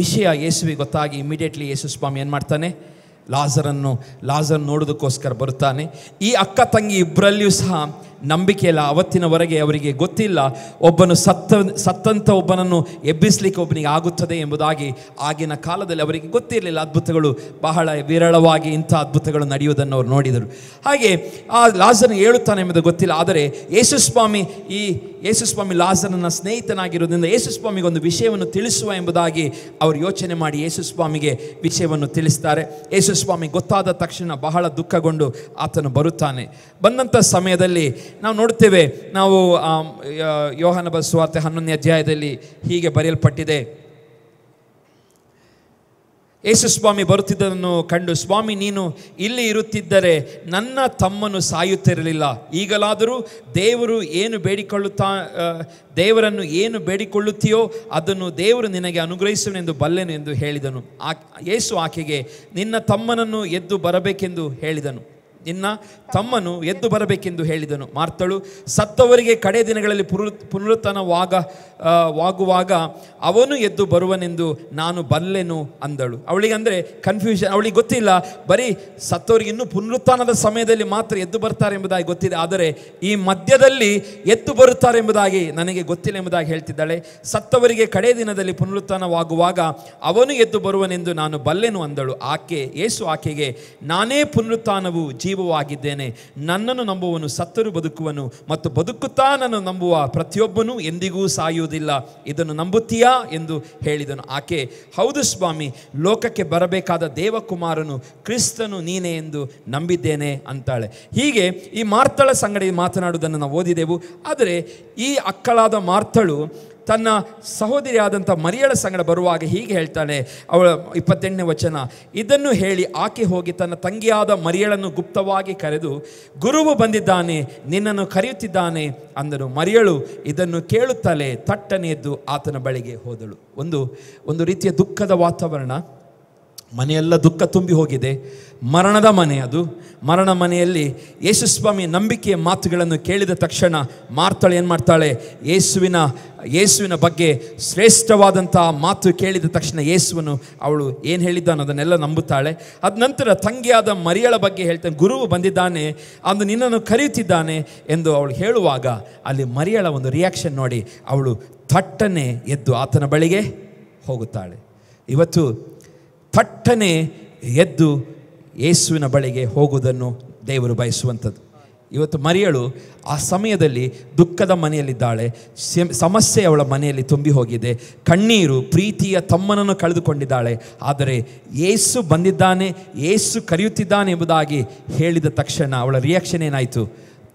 ವಿಷಯ ಯೇಸುವಿಗೆ ಗೊತ್ತಾಗಿ ಇಮಿಡಿಯೇಟ್ಲಿ ಯೇಸು ಸ್ವಾಮಿ ಏನು ಮಾಡ್ತಾನೆ, ಲಾಜರನ್ ನೋಡೋದಕ್ಕೋಸ್ಕರ ಬರುತ್ತಾನೆ. ಈ ಅಕ್ಕ ತಂಗಿ ಇಬ್ಬರಲ್ಲಿಯೂ ಸಹ ನಂಬಿಕೆ ಇಲ್ಲ. ಅವತ್ತಿನವರೆಗೆ ಅವರಿಗೆ ಗೊತ್ತಿಲ್ಲ ಒಬ್ಬನು ಸತ್ತಂಥ ಒಬ್ಬನನ್ನು ಎಬ್ಬಿಸಲಿಕ್ಕೆ ಒಬ್ಬನಿಗೆ ಆಗುತ್ತದೆ ಎಂಬುದಾಗಿ. ಆಗಿನ ಕಾಲದಲ್ಲಿ ಅವರಿಗೆ ಗೊತ್ತಿರಲಿಲ್ಲ. ಅದ್ಭುತಗಳು ಬಹಳ ವಿರಳವಾಗಿ ಇಂಥ ಅದ್ಭುತಗಳು ನಡೆಯುವುದನ್ನು ಅವರು ನೋಡಿದರು. ಹಾಗೆ ಆ ಲಾಜರನು ಹೇಳುತ್ತಾನೆ ಎಂಬುದು ಗೊತ್ತಿಲ್ಲ. ಆದರೆ ಯೇಸುಸ್ವಾಮಿ ಲಾಜರನ ಸ್ನೇಹಿತನಾಗಿರೋದ್ರಿಂದ ಯೇಸುಸ್ವಾಮಿಗೆ ಒಂದು ವಿಷಯವನ್ನು ತಿಳಿಸುವ ಎಂಬುದಾಗಿ ಅವರು ಯೋಚನೆ ಮಾಡಿ ಯೇಸುಸ್ವಾಮಿಗೆ ವಿಷಯವನ್ನು ತಿಳಿಸ್ತಾರೆ. ಯೇಸುಸ್ವಾಮಿ ಗೊತ್ತಾದ ತಕ್ಷಣ ಬಹಳ ದುಃಖಗೊಂಡು ಆತನು ಬರುತ್ತಾನೆ. ಬಂದಂಥ ಸಮಯದಲ್ಲಿ ನಾವು ನೋಡ್ತೇವೆ, ನಾವು ಯೋಹನ ಬರೆದ ಸುವಾರ್ತೆ 11ನೇ ಅಧ್ಯಾಯದಲ್ಲಿ ಹೀಗೆ ಬರೆಯಲ್ಪಟ್ಟಿದೆ. ಯೇಸು ಸ್ವಾಮಿ ಬರುತ್ತಿದ್ದನ್ನು ಕಂಡು, ಸ್ವಾಮಿ ನೀನು ಇಲ್ಲಿ ಇರುತ್ತಿದ್ದರೆ ನನ್ನ ತಮ್ಮನು ಸಾಯುತ್ತಿರಲಿಲ್ಲ. ಈಗಲಾದರೂ ದೇವರನ್ನು ಏನು ಬೇಡಿಕೊಳ್ಳುತ್ತೀಯೋ ಅದನ್ನು ದೇವರು ನಿನಗೆ ಅನುಗ್ರಹಿಸುವನೆಂದು ಬಲ್ಲೆನು ಎಂದು ಹೇಳಿದನು. ಯೇಸು ಆಕೆಗೆ, ನಿನ್ನ ತಮ್ಮನನ್ನು ಎದ್ದು ಬರಬೇಕೆಂದು ಹೇಳಿದನು. ಮಾರ್ತಳು, ಸತ್ತವರಿಗೆ ಕಡೆ ದಿನಗಳಲ್ಲಿ ಪುನರುತ್ಥಾನವಾಗುವಾಗ ಅವನು ಎದ್ದು ಬರುವನೆಂದು ನಾನು ಬಲ್ಲೆನು ಅಂದಳು. ಅವಳಿಗೆ ಅಂದರೆ ಕನ್ಫ್ಯೂಷನ್, ಅವಳಿಗೆ ಗೊತ್ತಿಲ್ಲ, ಬರೀ ಸತ್ತವರಿಗೆ ಇನ್ನೂ ಪುನರುತ್ಥಾನದ ಸಮಯದಲ್ಲಿ ಮಾತ್ರ ಎದ್ದು ಬರ್ತಾರೆ ಎಂಬುದಾಗಿ ಗೊತ್ತಿದೆ, ಆದರೆ ಈ ಮಧ್ಯದಲ್ಲಿ ಎದ್ದು ಬರುತ್ತಾರೆ ಎಂಬುದಾಗಿ ನನಗೆ ಗೊತ್ತಿಲ್ಲ ಎಂಬುದಾಗಿ ಹೇಳ್ತಿದ್ದಾಳೆ. ಸತ್ತವರಿಗೆ ಕಡೆ ದಿನದಲ್ಲಿ ಪುನರುತ್ಥಾನವಾಗುವಾಗ ಅವನು ಎದ್ದು ಬರುವನೆಂದು ನಾನು ಬಲ್ಲೆನು ಅಂದಳು. ಯೇಸು ಆಕೆಗೆ, ನಾನೇ ಪುನರುತ್ಥಾನವು ಜೀವವಾಗಿದ್ದೇನೆ. ನನ್ನನ್ನು ನಂಬುವನು ಸತ್ತರೂ ಬದುಕುವನು, ಮತ್ತು ಬದುಕುತ್ತಾ ನನ್ನನ್ನು ನಂಬುವ ಪ್ರತಿಯೊಬ್ಬನೂ ಎಂದಿಗೂ ಸಾಯುವುದಿಲ್ಲ. ಇದನ್ನು ನಂಬುತ್ತೀಯಾ ಎಂದು ಹೇಳಿದನು. ಆಕೆ, ಹೌದು ಸ್ವಾಮಿ, ಲೋಕಕ್ಕೆ ಬರಬೇಕಾದ ದೇವಕುಮಾರನು ಕ್ರಿಸ್ತನು ನೀನೇ ಎಂದು ನಂಬಿದ್ದೇನೆ ಅಂತಾಳೆ. ಹೀಗೆ ಈ ಮಾರ್ತಳ ಸಂಗಡ ಮಾತನಾಡುವುದನ್ನು ನಾವು ಓದಿದೆವು. ಆದರೆ ಈ ಅಕ್ಕಳಾದ ಮಾರ್ತಳು ತನ್ನ ಸಹೋದರಿಯಾದಂಥ ಮರಿಯಳ ಸಂಗಡ ಬರುವಾಗ ಹೀಗೆ ಹೇಳ್ತಾಳೆ. ಅವಳ 28ನೇ ವಚನ, ಇದನ್ನು ಹೇಳಿ ಆಕೆ ಹೋಗಿ ತನ್ನ ತಂಗಿಯಾದ ಮರಿಯಳನ್ನು ಗುಪ್ತವಾಗಿ ಕರೆದು, ಗುರುವು ಬಂದಿದ್ದಾನೆ, ನಿನ್ನನ್ನು ಕರೆಯುತ್ತಿದ್ದಾನೆ ಅಂದನು. ಮರಿಯಳು ಇದನ್ನು ಕೇಳುತ್ತಲೇ ತಟ್ಟನೆ ಎದ್ದು ಆತನ ಬಳಿಗೆ ಹೋದಳು. ಒಂದು ರೀತಿಯ ದುಃಖದ ವಾತಾವರಣ, ಮನೆಯೆಲ್ಲ ದುಃಖ ತುಂಬಿ ಹೋಗಿದೆ. ಮರಣದ ಮನೆ ಅದು. ಮರಣ ಮನೆಯಲ್ಲಿ ಯೇಸುಸ್ವಾಮಿ ನಂಬಿಕೆಯ ಮಾತುಗಳನ್ನು ಕೇಳಿದ ತಕ್ಷಣ ಮಾರ್ತಳು ಏನು ಮಾಡ್ತಾಳೆ, ಯೇಸುವಿನ ಬಗ್ಗೆ ಶ್ರೇಷ್ಠವಾದಂಥ ಮಾತು ಕೇಳಿದ ತಕ್ಷಣ ಯೇಸುವನ್ನು ಅವಳು ಏನು ಹೇಳಿದ್ದಾನೋ ಅದನ್ನೆಲ್ಲ ನಂಬುತ್ತಾಳೆ. ಅದ ನಂತರ ತಂಗಿಯಾದ ಮರಿಯಳ ಬಗ್ಗೆ ಹೇಳ್ತಾನೆ, ಗುರುವು ಬಂದಿದ್ದಾನೆ, ಅದು ನಿನ್ನನ್ನು ಕರೆಯುತ್ತಿದ್ದಾನೆ ಎಂದು ಅವಳು ಹೇಳುವಾಗ ಅಲ್ಲಿ ಮರಿಯಳ ಒಂದು ರಿಯಾಕ್ಷನ್ ನೋಡಿ ಅವಳು ಥಟ್ಟನೆ ಎದ್ದು ಆತನ ಬಳಿಗೆ ಹೋಗುತ್ತಾಳೆ. ಇವತ್ತು ಥಟ್ಟನೆ ಎದ್ದು ಯೇಸುವಿನ ಬಳಿಗೆ ಹೋಗುವುದನ್ನು ದೇವರು ಬಯಸುವಂಥದ್ದು. ಇವತ್ತು ಮರಿಯಳು ಆ ಸಮಯದಲ್ಲಿ ದುಃಖದ ಮನೆಯಲ್ಲಿದ್ದಾಳೆ. ಸಮಸ್ಯೆ ಅವಳ ಮನೆಯಲ್ಲಿ ತುಂಬಿ ಹೋಗಿದೆ. ಕಣ್ಣೀರು, ಪ್ರೀತಿಯ ತಮ್ಮನನ್ನು ಕಳೆದುಕೊಂಡಿದ್ದಾಳೆ. ಆದರೆ ಯೇಸು ಬಂದಿದ್ದಾನೆ, ಯೇಸು ಕರೆಯುತ್ತಿದ್ದಾನೆ ಎಂಬುದಾಗಿ ಹೇಳಿದ ತಕ್ಷಣ ಅವಳ ರಿಯಾಕ್ಷನ್ ಏನಾಯಿತು?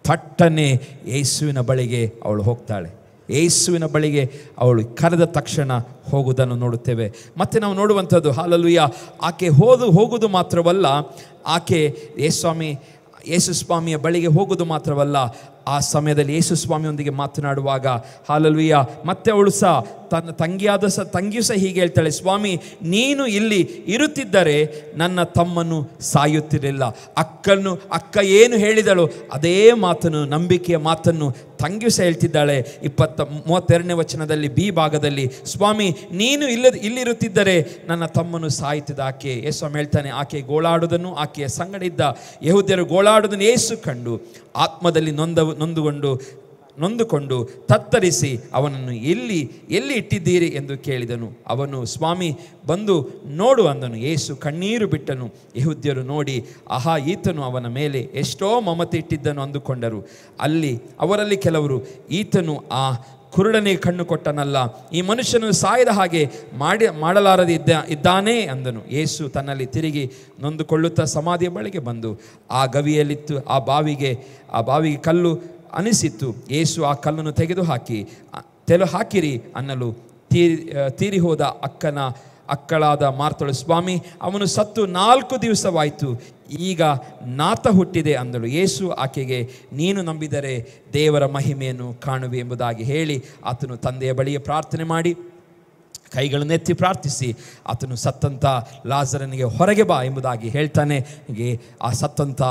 ಥಟ್ಟನೆ ಯೇಸುವಿನ ಬಳಿಗೆ ಅವಳು ಹೋಗ್ತಾಳೆ. ಯೇಸುವಿನ ಬಳಿಗೆ ಅವಳು ಕರೆದ ತಕ್ಷಣ ಹೋಗುವುದನ್ನು ನೋಡುತ್ತೇವೆ. ಮತ್ತು ನಾವು ನೋಡುವಂಥದ್ದು, ಹಾಲೆಲೂಯಾ, ಆಕೆ ಹೋಗುವುದು ಮಾತ್ರವಲ್ಲ, ಆಕೆ ಯೇಸುಸ್ವಾಮಿಯ ಬಳಿಗೆ ಹೋಗುವುದು ಮಾತ್ರವಲ್ಲ, ಆ ಸಮಯದಲ್ಲಿ ಯೇಸುಸ್ವಾಮಿಯೊಂದಿಗೆ ಮಾತನಾಡುವಾಗ ಹಾಲೆಲೂಯಾ, ಮತ್ತೆ ಅವಳು ಸಹ ತನ್ನ ತಂಗಿಯೂ ಸಹ ಹೀಗೆ ಹೇಳ್ತಾಳೆ, ಸ್ವಾಮಿ ನೀನು ಇಲ್ಲಿ ಇರುತ್ತಿದ್ದರೆ ನನ್ನ ತಮ್ಮನು ಸಾಯುತ್ತಿರಲಿಲ್ಲ. ಅಕ್ಕ ಏನು ಹೇಳಿದಳು ಅದೇ ಮಾತನ್ನು, ನಂಬಿಕೆಯ ಮಾತನ್ನು ತಂಗಿಯೂ ಸಹ ಹೇಳ್ತಿದ್ದಾಳೆ. 32ನೇ ವಚನದಲ್ಲಿ ಬಿ ಭಾಗದಲ್ಲಿ, ಸ್ವಾಮಿ ನೀನು ಇಲ್ಲಿರುತ್ತಿದ್ದರೆ ನನ್ನ ತಮ್ಮನು ಸಾಯುತ್ತಿದ್ದ. ಯೇಸುಸ್ವಾಮಿ ಹೇಳ್ತಾನೆ, ಆಕೆ ಗೋಳಾಡುವುದನ್ನು, ಆಕೆಯ ಸಂಗಡ ಇದ್ದ ಯೆಹೂದ್ಯರು ಗೋಳಾಡುವುದನ್ನು ಯೇಸು ಕಂಡು ಆತ್ಮದಲ್ಲಿ ನೊಂದುಕೊಂಡು ನೊಂದುಕೊಂಡು ತತ್ತರಿಸಿ ಅವನನ್ನು ಎಲ್ಲಿ ಇಟ್ಟಿದ್ದೀರಿ ಎಂದು ಕೇಳಿದನು. ಅವನು, ಸ್ವಾಮಿ, ಬಂದು ನೋಡು ಅಂದನು. ಯೇಸು ಕಣ್ಣೀರು ಬಿಟ್ಟನು. ಯೆಹೂದ್ಯರು ನೋಡಿ, ಆಹಾ, ಈತನು ಅವನ ಮೇಲೆ ಎಷ್ಟೋ ಮಮತೆ ಇಟ್ಟಿದ್ದನು ಅಂದುಕೊಂಡರು. ಅವರಲ್ಲಿ ಕೆಲವರು, ಈತನು ಆ ಕುರುಡನಿಗೆ ಕಣ್ಣು ಕೊಟ್ಟನಲ್ಲ, ಈ ಮನುಷ್ಯನು ಸಾಯದ ಹಾಗೆ ಮಾಡಲಾರದೆ ಇದ್ದಾನೆ ಅಂದನು. ಯೇಸು ತನ್ನಲ್ಲಿ ತಿರುಗಿ ನೊಂದುಕೊಳ್ಳುತ್ತಾ ಸಮಾಧಿಯ ಬಳಿಗೆ ಬಂದು ಆ ಗವಿಯಲ್ಲಿತ್ತು. ಆ ಬಾವಿಗೆ ಕಲ್ಲು ಅನಿಸಿತ್ತು. ಯೇಸು ಆ ಕಲ್ಲನ್ನು ತೆಗೆದು ಹಾಕಿರಿ ಅನ್ನಲು ತೀರಿ ಹೋದ ಅಕ್ಕಳಾದ ಮಾರ್ತಳು, ಸ್ವಾಮಿ, ಅವನು ಸತ್ತು 4 ದಿವಸವಾಯಿತು, ಈಗ ನಾತ ಹುಟ್ಟಿದೆ ಅಂದಳು. ಯೇಸು ಆಕೆಗೆ, ನೀನು ನಂಬಿದರೆ ದೇವರ ಮಹಿಮೆಯನ್ನು ಕಾಣುವೆ ಎಂಬುದಾಗಿ ಹೇಳಿ ಆತನು ತಂದೆಯ ಬಳಿಗೆ ಪ್ರಾರ್ಥನೆ ಮಾಡಿ ಕೈಗಳನ್ನೆತ್ತಿ ಪ್ರಾರ್ಥಿಸಿ ಆತನು ಸತ್ತಂಥ ಲಾಜರನಿಗೆ ಹೊರಗೆ ಬಾ ಎಂಬುದಾಗಿ ಹೇಳ್ತಾನೆ. ಹೀಗೆ ಆ ಸತ್ತಂಥ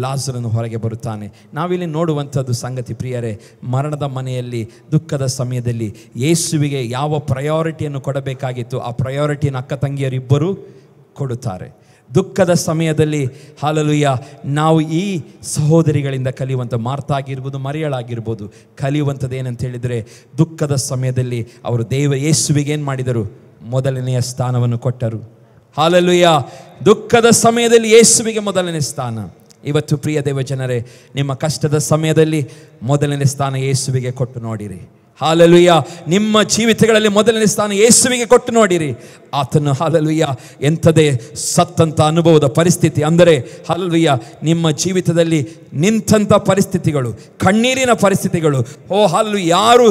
ಲಾಜರನು ಹೊರಗೆ ಬರುತ್ತಾನೆ. ನಾವಿಲ್ಲಿ ನೋಡುವಂಥದ್ದು ಸಂಗತಿ ಪ್ರಿಯರೇ, ಮರಣದ ಮನೆಯಲ್ಲಿ ದುಃಖದ ಸಮಯದಲ್ಲಿ ಯೇಸುವಿಗೆ ಯಾವ ಪ್ರಯಾರಿಟಿಯನ್ನು ಕೊಡಬೇಕಾಗಿತ್ತು ಆ ಪ್ರಯಾರಿಟಿಯನ್ನು ಅಕ್ಕ ತಂಗಿಯರಿಬ್ಬರು ಕೊಡುತ್ತಾರೆ. ದುಃಖದ ಸಮಯದಲ್ಲಿ ಹಾಲೆಲೂಯ ನಾವು ಈ ಸಹೋದರಿಗಳಿಂದ ಕಲಿಯುವಂಥ ಮಾರ್ತಾಗಿರ್ಬೋದು, ಮರಿಯಳಾಗಿರ್ಬೋದು, ಕಲಿಯುವಂಥದ್ದು ಏನಂತ ಹೇಳಿದರೆ, ದುಃಖದ ಸಮಯದಲ್ಲಿ ಅವರು ಯೇಸುವಿಗೆ ಏನು ಮಾಡಿದರು? ಮೊದಲನೆಯ ಸ್ಥಾನವನ್ನು ಕೊಟ್ಟರು. ಹಾಲೆಲೂಯ. ದುಃಖದ ಸಮಯದಲ್ಲಿ ಯೇಸುವಿಗೆ ಮೊದಲನೇ ಸ್ಥಾನ. ಇವತ್ತು ಪ್ರಿಯ ದೇವ ಜನರೇ, ನಿಮ್ಮ ಕಷ್ಟದ ಸಮಯದಲ್ಲಿ ಮೊದಲನೇ ಸ್ಥಾನ ಯೇಸುವಿಗೆ ಕೊಟ್ಟು ನೋಡಿರಿ. ಹಾಲೆಲೂಯ. ನಿಮ್ಮ ಜೀವಿತಗಳಲ್ಲಿ ಮೊದಲನೇ ಸ್ಥಾನ ಯೇಸುವಿಗೆ ಕೊಟ್ಟು ನೋಡಿರಿ. ಆತನು ಹಾಲೆಲೂಯ ಎಂಥದೇ ಸತ್ತಂಥ ಅನುಭವದ ಪರಿಸ್ಥಿತಿ ಅಂದರೆ ಹಾಲೆಲೂಯ ನಿಮ್ಮ ಜೀವಿತದಲ್ಲಿ ನಿಂತಹ ಪರಿಸ್ಥಿತಿಗಳು, ಕಣ್ಣೀರಿನ ಪರಿಸ್ಥಿತಿಗಳು, ಹಾಲೆಲೂಯ ಯಾರು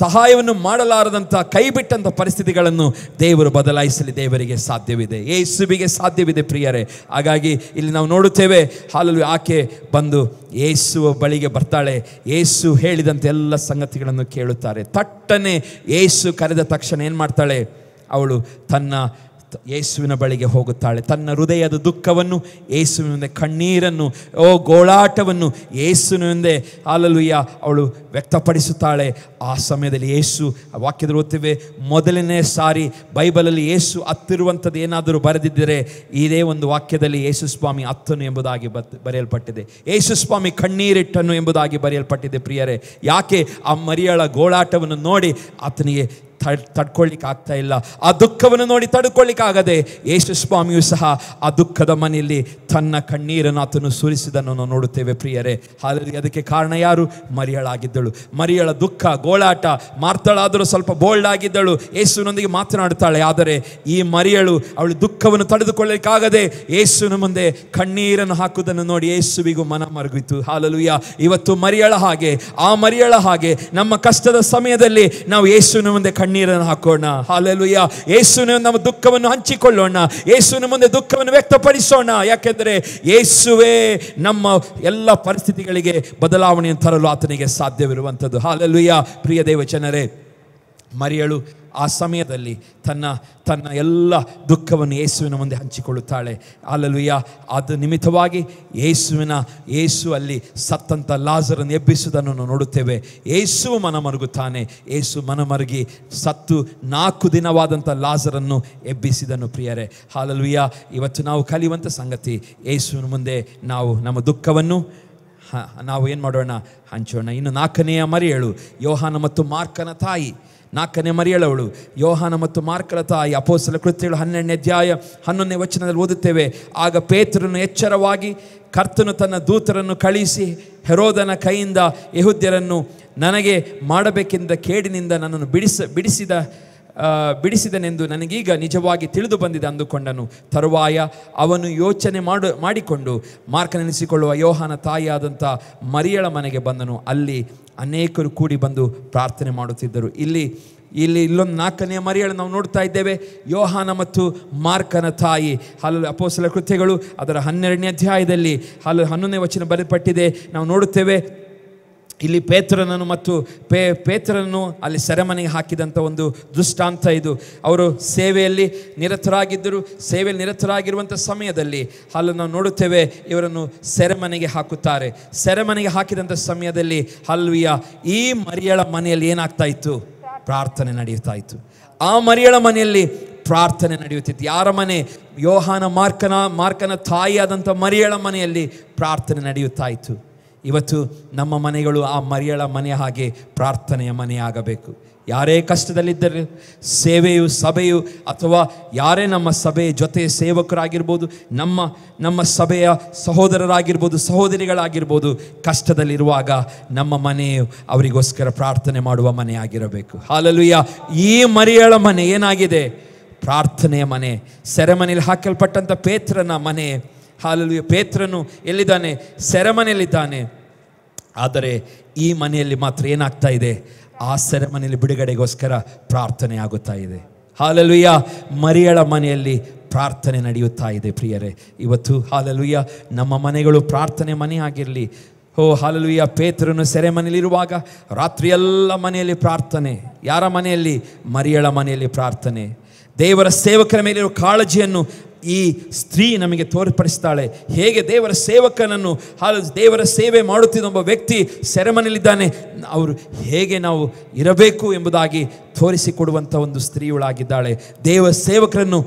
ಸಹಾಯವನ್ನು ಮಾಡಲಾರದಂಥ ಕೈ ಬಿಟ್ಟಂಥ ಪರಿಸ್ಥಿತಿಗಳನ್ನು ದೇವರು ಬದಲಾಯಿಸಲಿ ದೇವರಿಗೆ ಸಾಧ್ಯವಿದೆ, ಯೇಸುವಿಗೆ ಸಾಧ್ಯವಿದೆ ಪ್ರಿಯರೇ. ಹಾಗಾಗಿ ಇಲ್ಲಿ ನಾವು ನೋಡುತ್ತೇವೆ, ಹಾಲೆಲೂಯ ಆಕೆ ಬಂದು ಯೇಸುವ ಬಳಿಗೆ ಬರ್ತಾಳೆ. ಯೇಸು ಹೇಳಿದಂತೆ ಎಲ್ಲ ಸಂಗತಿಗಳನ್ನು ಕೇಳುತ್ತಾರೆ. ತಟ್ಟನೆ ಯೇಸು ಕರೆದ ತಕ್ಷಣ ಏನು ಮಾಡ್ತಾಳೆ? ಅವಳು ತನ್ನ ಯೇಸುವಿನ ಬಳಿಗೆ ಹೋಗುತ್ತಾಳೆ. ತನ್ನ ಹೃದಯದ ದುಃಖವನ್ನು ಯೇಸುವಿನ ಮುಂದೆ, ಕಣ್ಣೀರನ್ನು, ಗೋಳಾಟವನ್ನು ಯೇಸುವಿನ ಮುಂದೆ ಹಾಲೆಲೂಯ ಅವಳು ವ್ಯಕ್ತಪಡಿಸುತ್ತಾಳೆ. ಆ ಸಮಯದಲ್ಲಿ ಯೇಸು, ವಾಕ್ಯದಲ್ಲಿ ಓದ್ತೇವೆ, ಮೊದಲನೇ ಸಾರಿ ಬೈಬಲಲ್ಲಿ ಯೇಸು ಹತ್ತಿರುವಂಥದ್ದು ಏನಾದರೂ ಬರೆದಿದ್ದರೆ ಇದೇ ಒಂದು ವಾಕ್ಯದಲ್ಲಿ ಯೇಸು ಸ್ವಾಮಿ ಹತ್ತನು ಎಂಬುದಾಗಿ ಬರೆಯಲ್ಪಟ್ಟಿದೆ. ಯೇಸು ಸ್ವಾಮಿ ಕಣ್ಣೀರಿಟ್ಟನು ಎಂಬುದಾಗಿ ಬರೆಯಲ್ಪಟ್ಟಿದೆ ಪ್ರಿಯರೇ. ಯಾಕೆ? ಆ ಮರಿಯಳ ಗೋಳಾಟವನ್ನು ನೋಡಿ ಆತನಿಗೆ ತಡ್ಕೊಳ್ಳಿಕ್ಕೆ ಆಗ್ತಾ ಇಲ್ಲ. ಆ ದುಃಖವನ್ನು ನೋಡಿ ತಡ್ಕೊಳ್ಳಿಕ್ಕಾಗದೆ ಯೇಸು ಸ್ವಾಮಿಯು ಸಹ ಆ ದುಃಖದ ಮನೆಯಲ್ಲಿ ತನ್ನ ಕಣ್ಣೀರನ್ನು ಆತನು ಸುರಿಸಿದನ್ನು ನಾವು ನೋಡುತ್ತೇವೆ ಪ್ರಿಯರೇ. ಹಾಗಾಗಿ ಅದಕ್ಕೆ ಕಾರಣ ಯಾರು? ಮರಿಯಳಾಗಿದ್ದಳು. ಮರಿಯಳ ದುಃಖ, ಗೋಳಾಟ, ಮಾರ್ತಳಾದರೂ ಸ್ವಲ್ಪ ಬೋಲ್ಡ್ ಆಗಿದ್ದಳು, ಯೇಸುವಿನೊಂದಿಗೆ ಮಾತನಾಡುತ್ತಾಳೆ. ಆದರೆ ಈ ಮರಿಯಳು ಅವಳು ದುಃಖವನ್ನು ತಡೆದುಕೊಳ್ಳಲಿಕ್ಕಾಗದೆ ಯೇಸುವಿನ ಮುಂದೆ ಕಣ್ಣೀರನ್ನು ಹಾಕುವುದನ್ನು ನೋಡಿ ಯೇಸುವಿಗೂ ಮನ ಮರುಗಿತು. ಹಾಲೆಲೂಯ. ಇವತ್ತು ಮರಿಯಳ ಹಾಗೆ ನಮ್ಮ ಕಷ್ಟದ ಸಮಯದಲ್ಲಿ ನಾವು ಯೇಸುವಿನ ಮುಂದೆ ಕಣ್ಣೀರನ್ನು ಹಾಕೋಣ. ಹಾಲೆಲೂಯ. ಯೇಸುವಿನ ನಮ್ಮ ದುಃಖವನ್ನು ಹಂಚಿಕೊಳ್ಳೋಣ, ಯೇಸುವಿನ ಮುಂದೆ ದುಃಖವನ್ನು ವ್ಯಕ್ತಪಡಿಸೋಣ. ಯಾಕೆಂದರೆ ಯೇಸುವೇ ನಮ್ಮ ಎಲ್ಲ ಪರಿಸ್ಥಿತಿಗಳಿಗೆ ಬದಲಾವಣೆಯನ್ನು ತರಲು ಆತನಿಗೆ ಸಾಧ್ಯವಿರುವಂಥದ್ದು. ಹಾಲೆಲೂಯ. ಪ್ರಿಯ ದೇವ ಜನರೇ, ಮರಿಯಳು ಆ ಸಮಯದಲ್ಲಿ ತನ್ನ ಎಲ್ಲ ದುಃಖವನ್ನು ಯೇಸುವಿನ ಮುಂದೆ ಹಂಚಿಕೊಳ್ಳುತ್ತಾಳೆ. ಹಾಲೆಲೂಯ. ಅದು ನಿಮಿತ್ತವಾಗಿ ಯೇಸು ಅಲ್ಲಿ ಸತ್ತಂಥ ಲಾಜರನ್ನು ಎಬ್ಬಿಸುವುದನ್ನು ನಾವು ನೋಡುತ್ತೇವೆ. ಯೇಸು ಮನಮರುಗುತ್ತಾನೆ. ಯೇಸು ಮನಮರುಗಿ ಸತ್ತು 4 ದಿನವಾದಂಥ ಲಾಜರನ್ನು ಎಬ್ಬಿಸಿದನು ಪ್ರಿಯರೇ. ಹಾಲೆಲೂಯ. ಇವತ್ತು ನಾವು ಕಲಿಯುವಂಥ ಸಂಗತಿ, ಯೇಸುವಿನ ಮುಂದೆ ನಾವು ನಮ್ಮ ದುಃಖವನ್ನು ನಾವು ಏನು ಮಾಡೋಣ? ಹಂಚೋಣ. ಇನ್ನು 4ನೆಯ ಮರಿಯಳು ಯೋಹಾನ ಮತ್ತು ಮಾರ್ಕನ ತಾಯಿ. 4ನೇ ಮರಿಯಳವಳು ಯೋಹಾನ ಮತ್ತು ಮಾರ್ಕನ ತಾಯಿ. ಅಪೊಸ್ತಲ ಕೃತ್ಯಗಳು 12ನೇ ಅಧ್ಯಾಯ 11ನೇ ವಚನದಲ್ಲಿ ಓದುತ್ತೇವೆ. ಆಗ ಪೇತ್ರನು ಎಚ್ಚರವಾಗಿ ಕರ್ತನು ತನ್ನ ದೂತರನ್ನು ಕಳುಹಿಸಿ ಹೆರೋದನ ಕೈಯಿಂದ ಯೆಹೂದ್ಯರನ್ನು ನನಗೆ ಮಾಡಬೇಕೆಂದ ಕೇಡಿನಿಂದ ನನ್ನನ್ನು ಬಿಡಿಸಿದನೆಂದು ನನಗೀಗ ನಿಜವಾಗಿ ತಿಳಿದು ಬಂದಿದೆ ಅಂದುಕೊಂಡನು. ತರುವಾಯ ಅವನು ಯೋಚನೆ ಮಾಡಿಕೊಂಡು ಮಾರ್ಕನೆನಿಸಿಕೊಳ್ಳುವ ಯೋಹಾನ ತಾಯಿಯಾದಂಥ ಮರಿಯಳ ಮನೆಗೆ ಬಂದನು. ಅಲ್ಲಿ ಅನೇಕರು ಕೂಡಿ ಬಂದು ಪ್ರಾರ್ಥನೆ ಮಾಡುತ್ತಿದ್ದರು. ಇಲ್ಲಿ ಇಲ್ಲೊಂದು 4ನೆಯ ಮರಿಯಳು ನಾವು ನೋಡ್ತಾ ಇದ್ದೇವೆ. ಯೋಹಾನ ಮತ್ತು ಮಾರ್ಕನ ತಾಯಿ. ಅಪೊಸ್ತಲ ಕೃತ್ಯಗಳು ಅದರ 12ನೇ ಅಧ್ಯಾಯದಲ್ಲಿ 11ನೇ ವಚನ ಬರೆಯಲ್ಪಟ್ಟಿದೆ. ನಾವು ನೋಡುತ್ತೇವೆ ಇಲ್ಲಿ ಪೇತ್ರನನ್ನು ಅಲ್ಲಿ ಸೆರೆಮನೆಗೆ ಹಾಕಿದಂಥ ಒಂದು ದೃಷ್ಟಾಂತ ಇದು. ಅವರು ಸೇವೆಯಲ್ಲಿ ನಿರತರಾಗಿರುವಂಥ ಸಮಯದಲ್ಲಿ ನಾವು ನೋಡುತ್ತೇವೆ ಇವರನ್ನು ಸೆರೆಮನೆಗೆ ಹಾಕುತ್ತಾರೆ. ಸೆರೆಮನೆಗೆ ಹಾಕಿದಂಥ ಸಮಯದಲ್ಲಿ ಈ ಮರಿಯಳ ಮನೆಯಲ್ಲಿ ಏನಾಗ್ತಾ ಇತ್ತು? ಪ್ರಾರ್ಥನೆ ನಡೆಯುತ್ತಾ ಇತ್ತು. ಆ ಮರಿಯಳ ಮನೆಯಲ್ಲಿ ಪ್ರಾರ್ಥನೆ ನಡೆಯುತ್ತಿತ್ತು. ಯಾರ ಮನೆ? ಯೋಹಾನ ಮಾರ್ಕನ ತಾಯಿಯಾದಂಥ ಮರಿಯಳ ಮನೆಯಲ್ಲಿ ಪ್ರಾರ್ಥನೆ ನಡೆಯುತ್ತಾ ಇತ್ತು. ಇವತ್ತು ನಮ್ಮ ಮನೆಗಳು ಆ ಮರಿಯಳ ಮನೆ ಹಾಗೆ ಪ್ರಾರ್ಥನೆಯ ಮನೆಯಾಗಬೇಕು. ಯಾರೇ ಕಷ್ಟದಲ್ಲಿದ್ದರೆ ಸೇವೆಯು, ಸಭೆಯು, ಅಥವಾ ಯಾರೇ ನಮ್ಮ ಸಭೆಯ ಜೊತೆ ಸೇವಕರಾಗಿರ್ಬೋದು, ನಮ್ಮ ಸಭೆಯ ಸಹೋದರರಾಗಿರ್ಬೋದು, ಸಹೋದರಿಗಳಾಗಿರ್ಬೋದು, ಕಷ್ಟದಲ್ಲಿರುವಾಗ ನಮ್ಮ ಮನೆಯು ಅವರಿಗೋಸ್ಕರ ಪ್ರಾರ್ಥನೆ ಮಾಡುವ ಮನೆಯಾಗಿರಬೇಕು. ಹಾಲೆಲೂಯಾ. ಈ ಮರಿಯಳ ಮನೆ ಏನಾಗಿದೆ? ಪ್ರಾರ್ಥನೆಯ ಮನೆ. ಸೆರೆಮನೆಯಲ್ಲಿ ಹಾಕಲ್ಪಟ್ಟಂಥ ಪೇತ್ರನ ಮನೆ. ಹಾಲೆಲೂಯಾ. ಪೇತ್ರನು ಎಲ್ಲಿದ್ದಾನೆ? ಸೆರೆಮನೆಯಲ್ಲಿದ್ದಾನೆ. ಆದರೆ ಈ ಮನೆಯಲ್ಲಿ ಮಾತ್ರ ಏನಾಗ್ತಾ ಇದೆ? ಆ ಸೆರೆಮನೆಯಲ್ಲಿ ಬಿಡುಗಡೆಗೋಸ್ಕರ ಪ್ರಾರ್ಥನೆ ಆಗುತ್ತಾ ಇದೆ. ಹಾಲೆಲೂಯಾ. ಮರಿಯಳ ಮನೆಯಲ್ಲಿ ಪ್ರಾರ್ಥನೆ ನಡೆಯುತ್ತಾ ಇದೆ ಪ್ರಿಯರೇ. ಇವತ್ತು ಹಾಲೆಲೂಯಾ ನಮ್ಮ ಮನೆಗಳು ಪ್ರಾರ್ಥನೆ ಮನೆ ಆಗಿರಲಿ. ಹಾಲೆಲೂಯಾ. ಪೇತ್ರನು ಸೆರೆಮನೆಯಲ್ಲಿರುವಾಗ ರಾತ್ರಿಯೆಲ್ಲ ಮನೆಯಲ್ಲಿ ಪ್ರಾರ್ಥನೆ. ಯಾರ ಮನೆಯಲ್ಲಿ? ಮರಿಯಳ ಮನೆಯಲ್ಲಿ ಪ್ರಾರ್ಥನೆ. ದೇವರ ಸೇವಕರ ಮೇಲಿರುವ ಕಾಳಜಿಯನ್ನು ಈ ಸ್ತ್ರೀ ನಮಗೆ ತೋರ್ಪಡಿಸ್ತಾಳೆ. ಹೇಗೆ ದೇವರ ಸೇವಕನನ್ನು, ದೇವರ ಸೇವೆ ಮಾಡುತ್ತಿದ್ದ ಒಬ್ಬ ವ್ಯಕ್ತಿ ಸೆರೆಮನೆಯಲ್ಲಿದ್ದಾನೆ, ಅವರು ಹೇಗೆ ನಾವು ಇರಬೇಕು ಎಂಬುದಾಗಿ ತೋರಿಸಿಕೊಡುವಂಥ ಒಂದು ಸ್ತ್ರೀಯಳಾಗಿದ್ದಾಳೆ. ದೇವರ ಸೇವಕರನ್ನು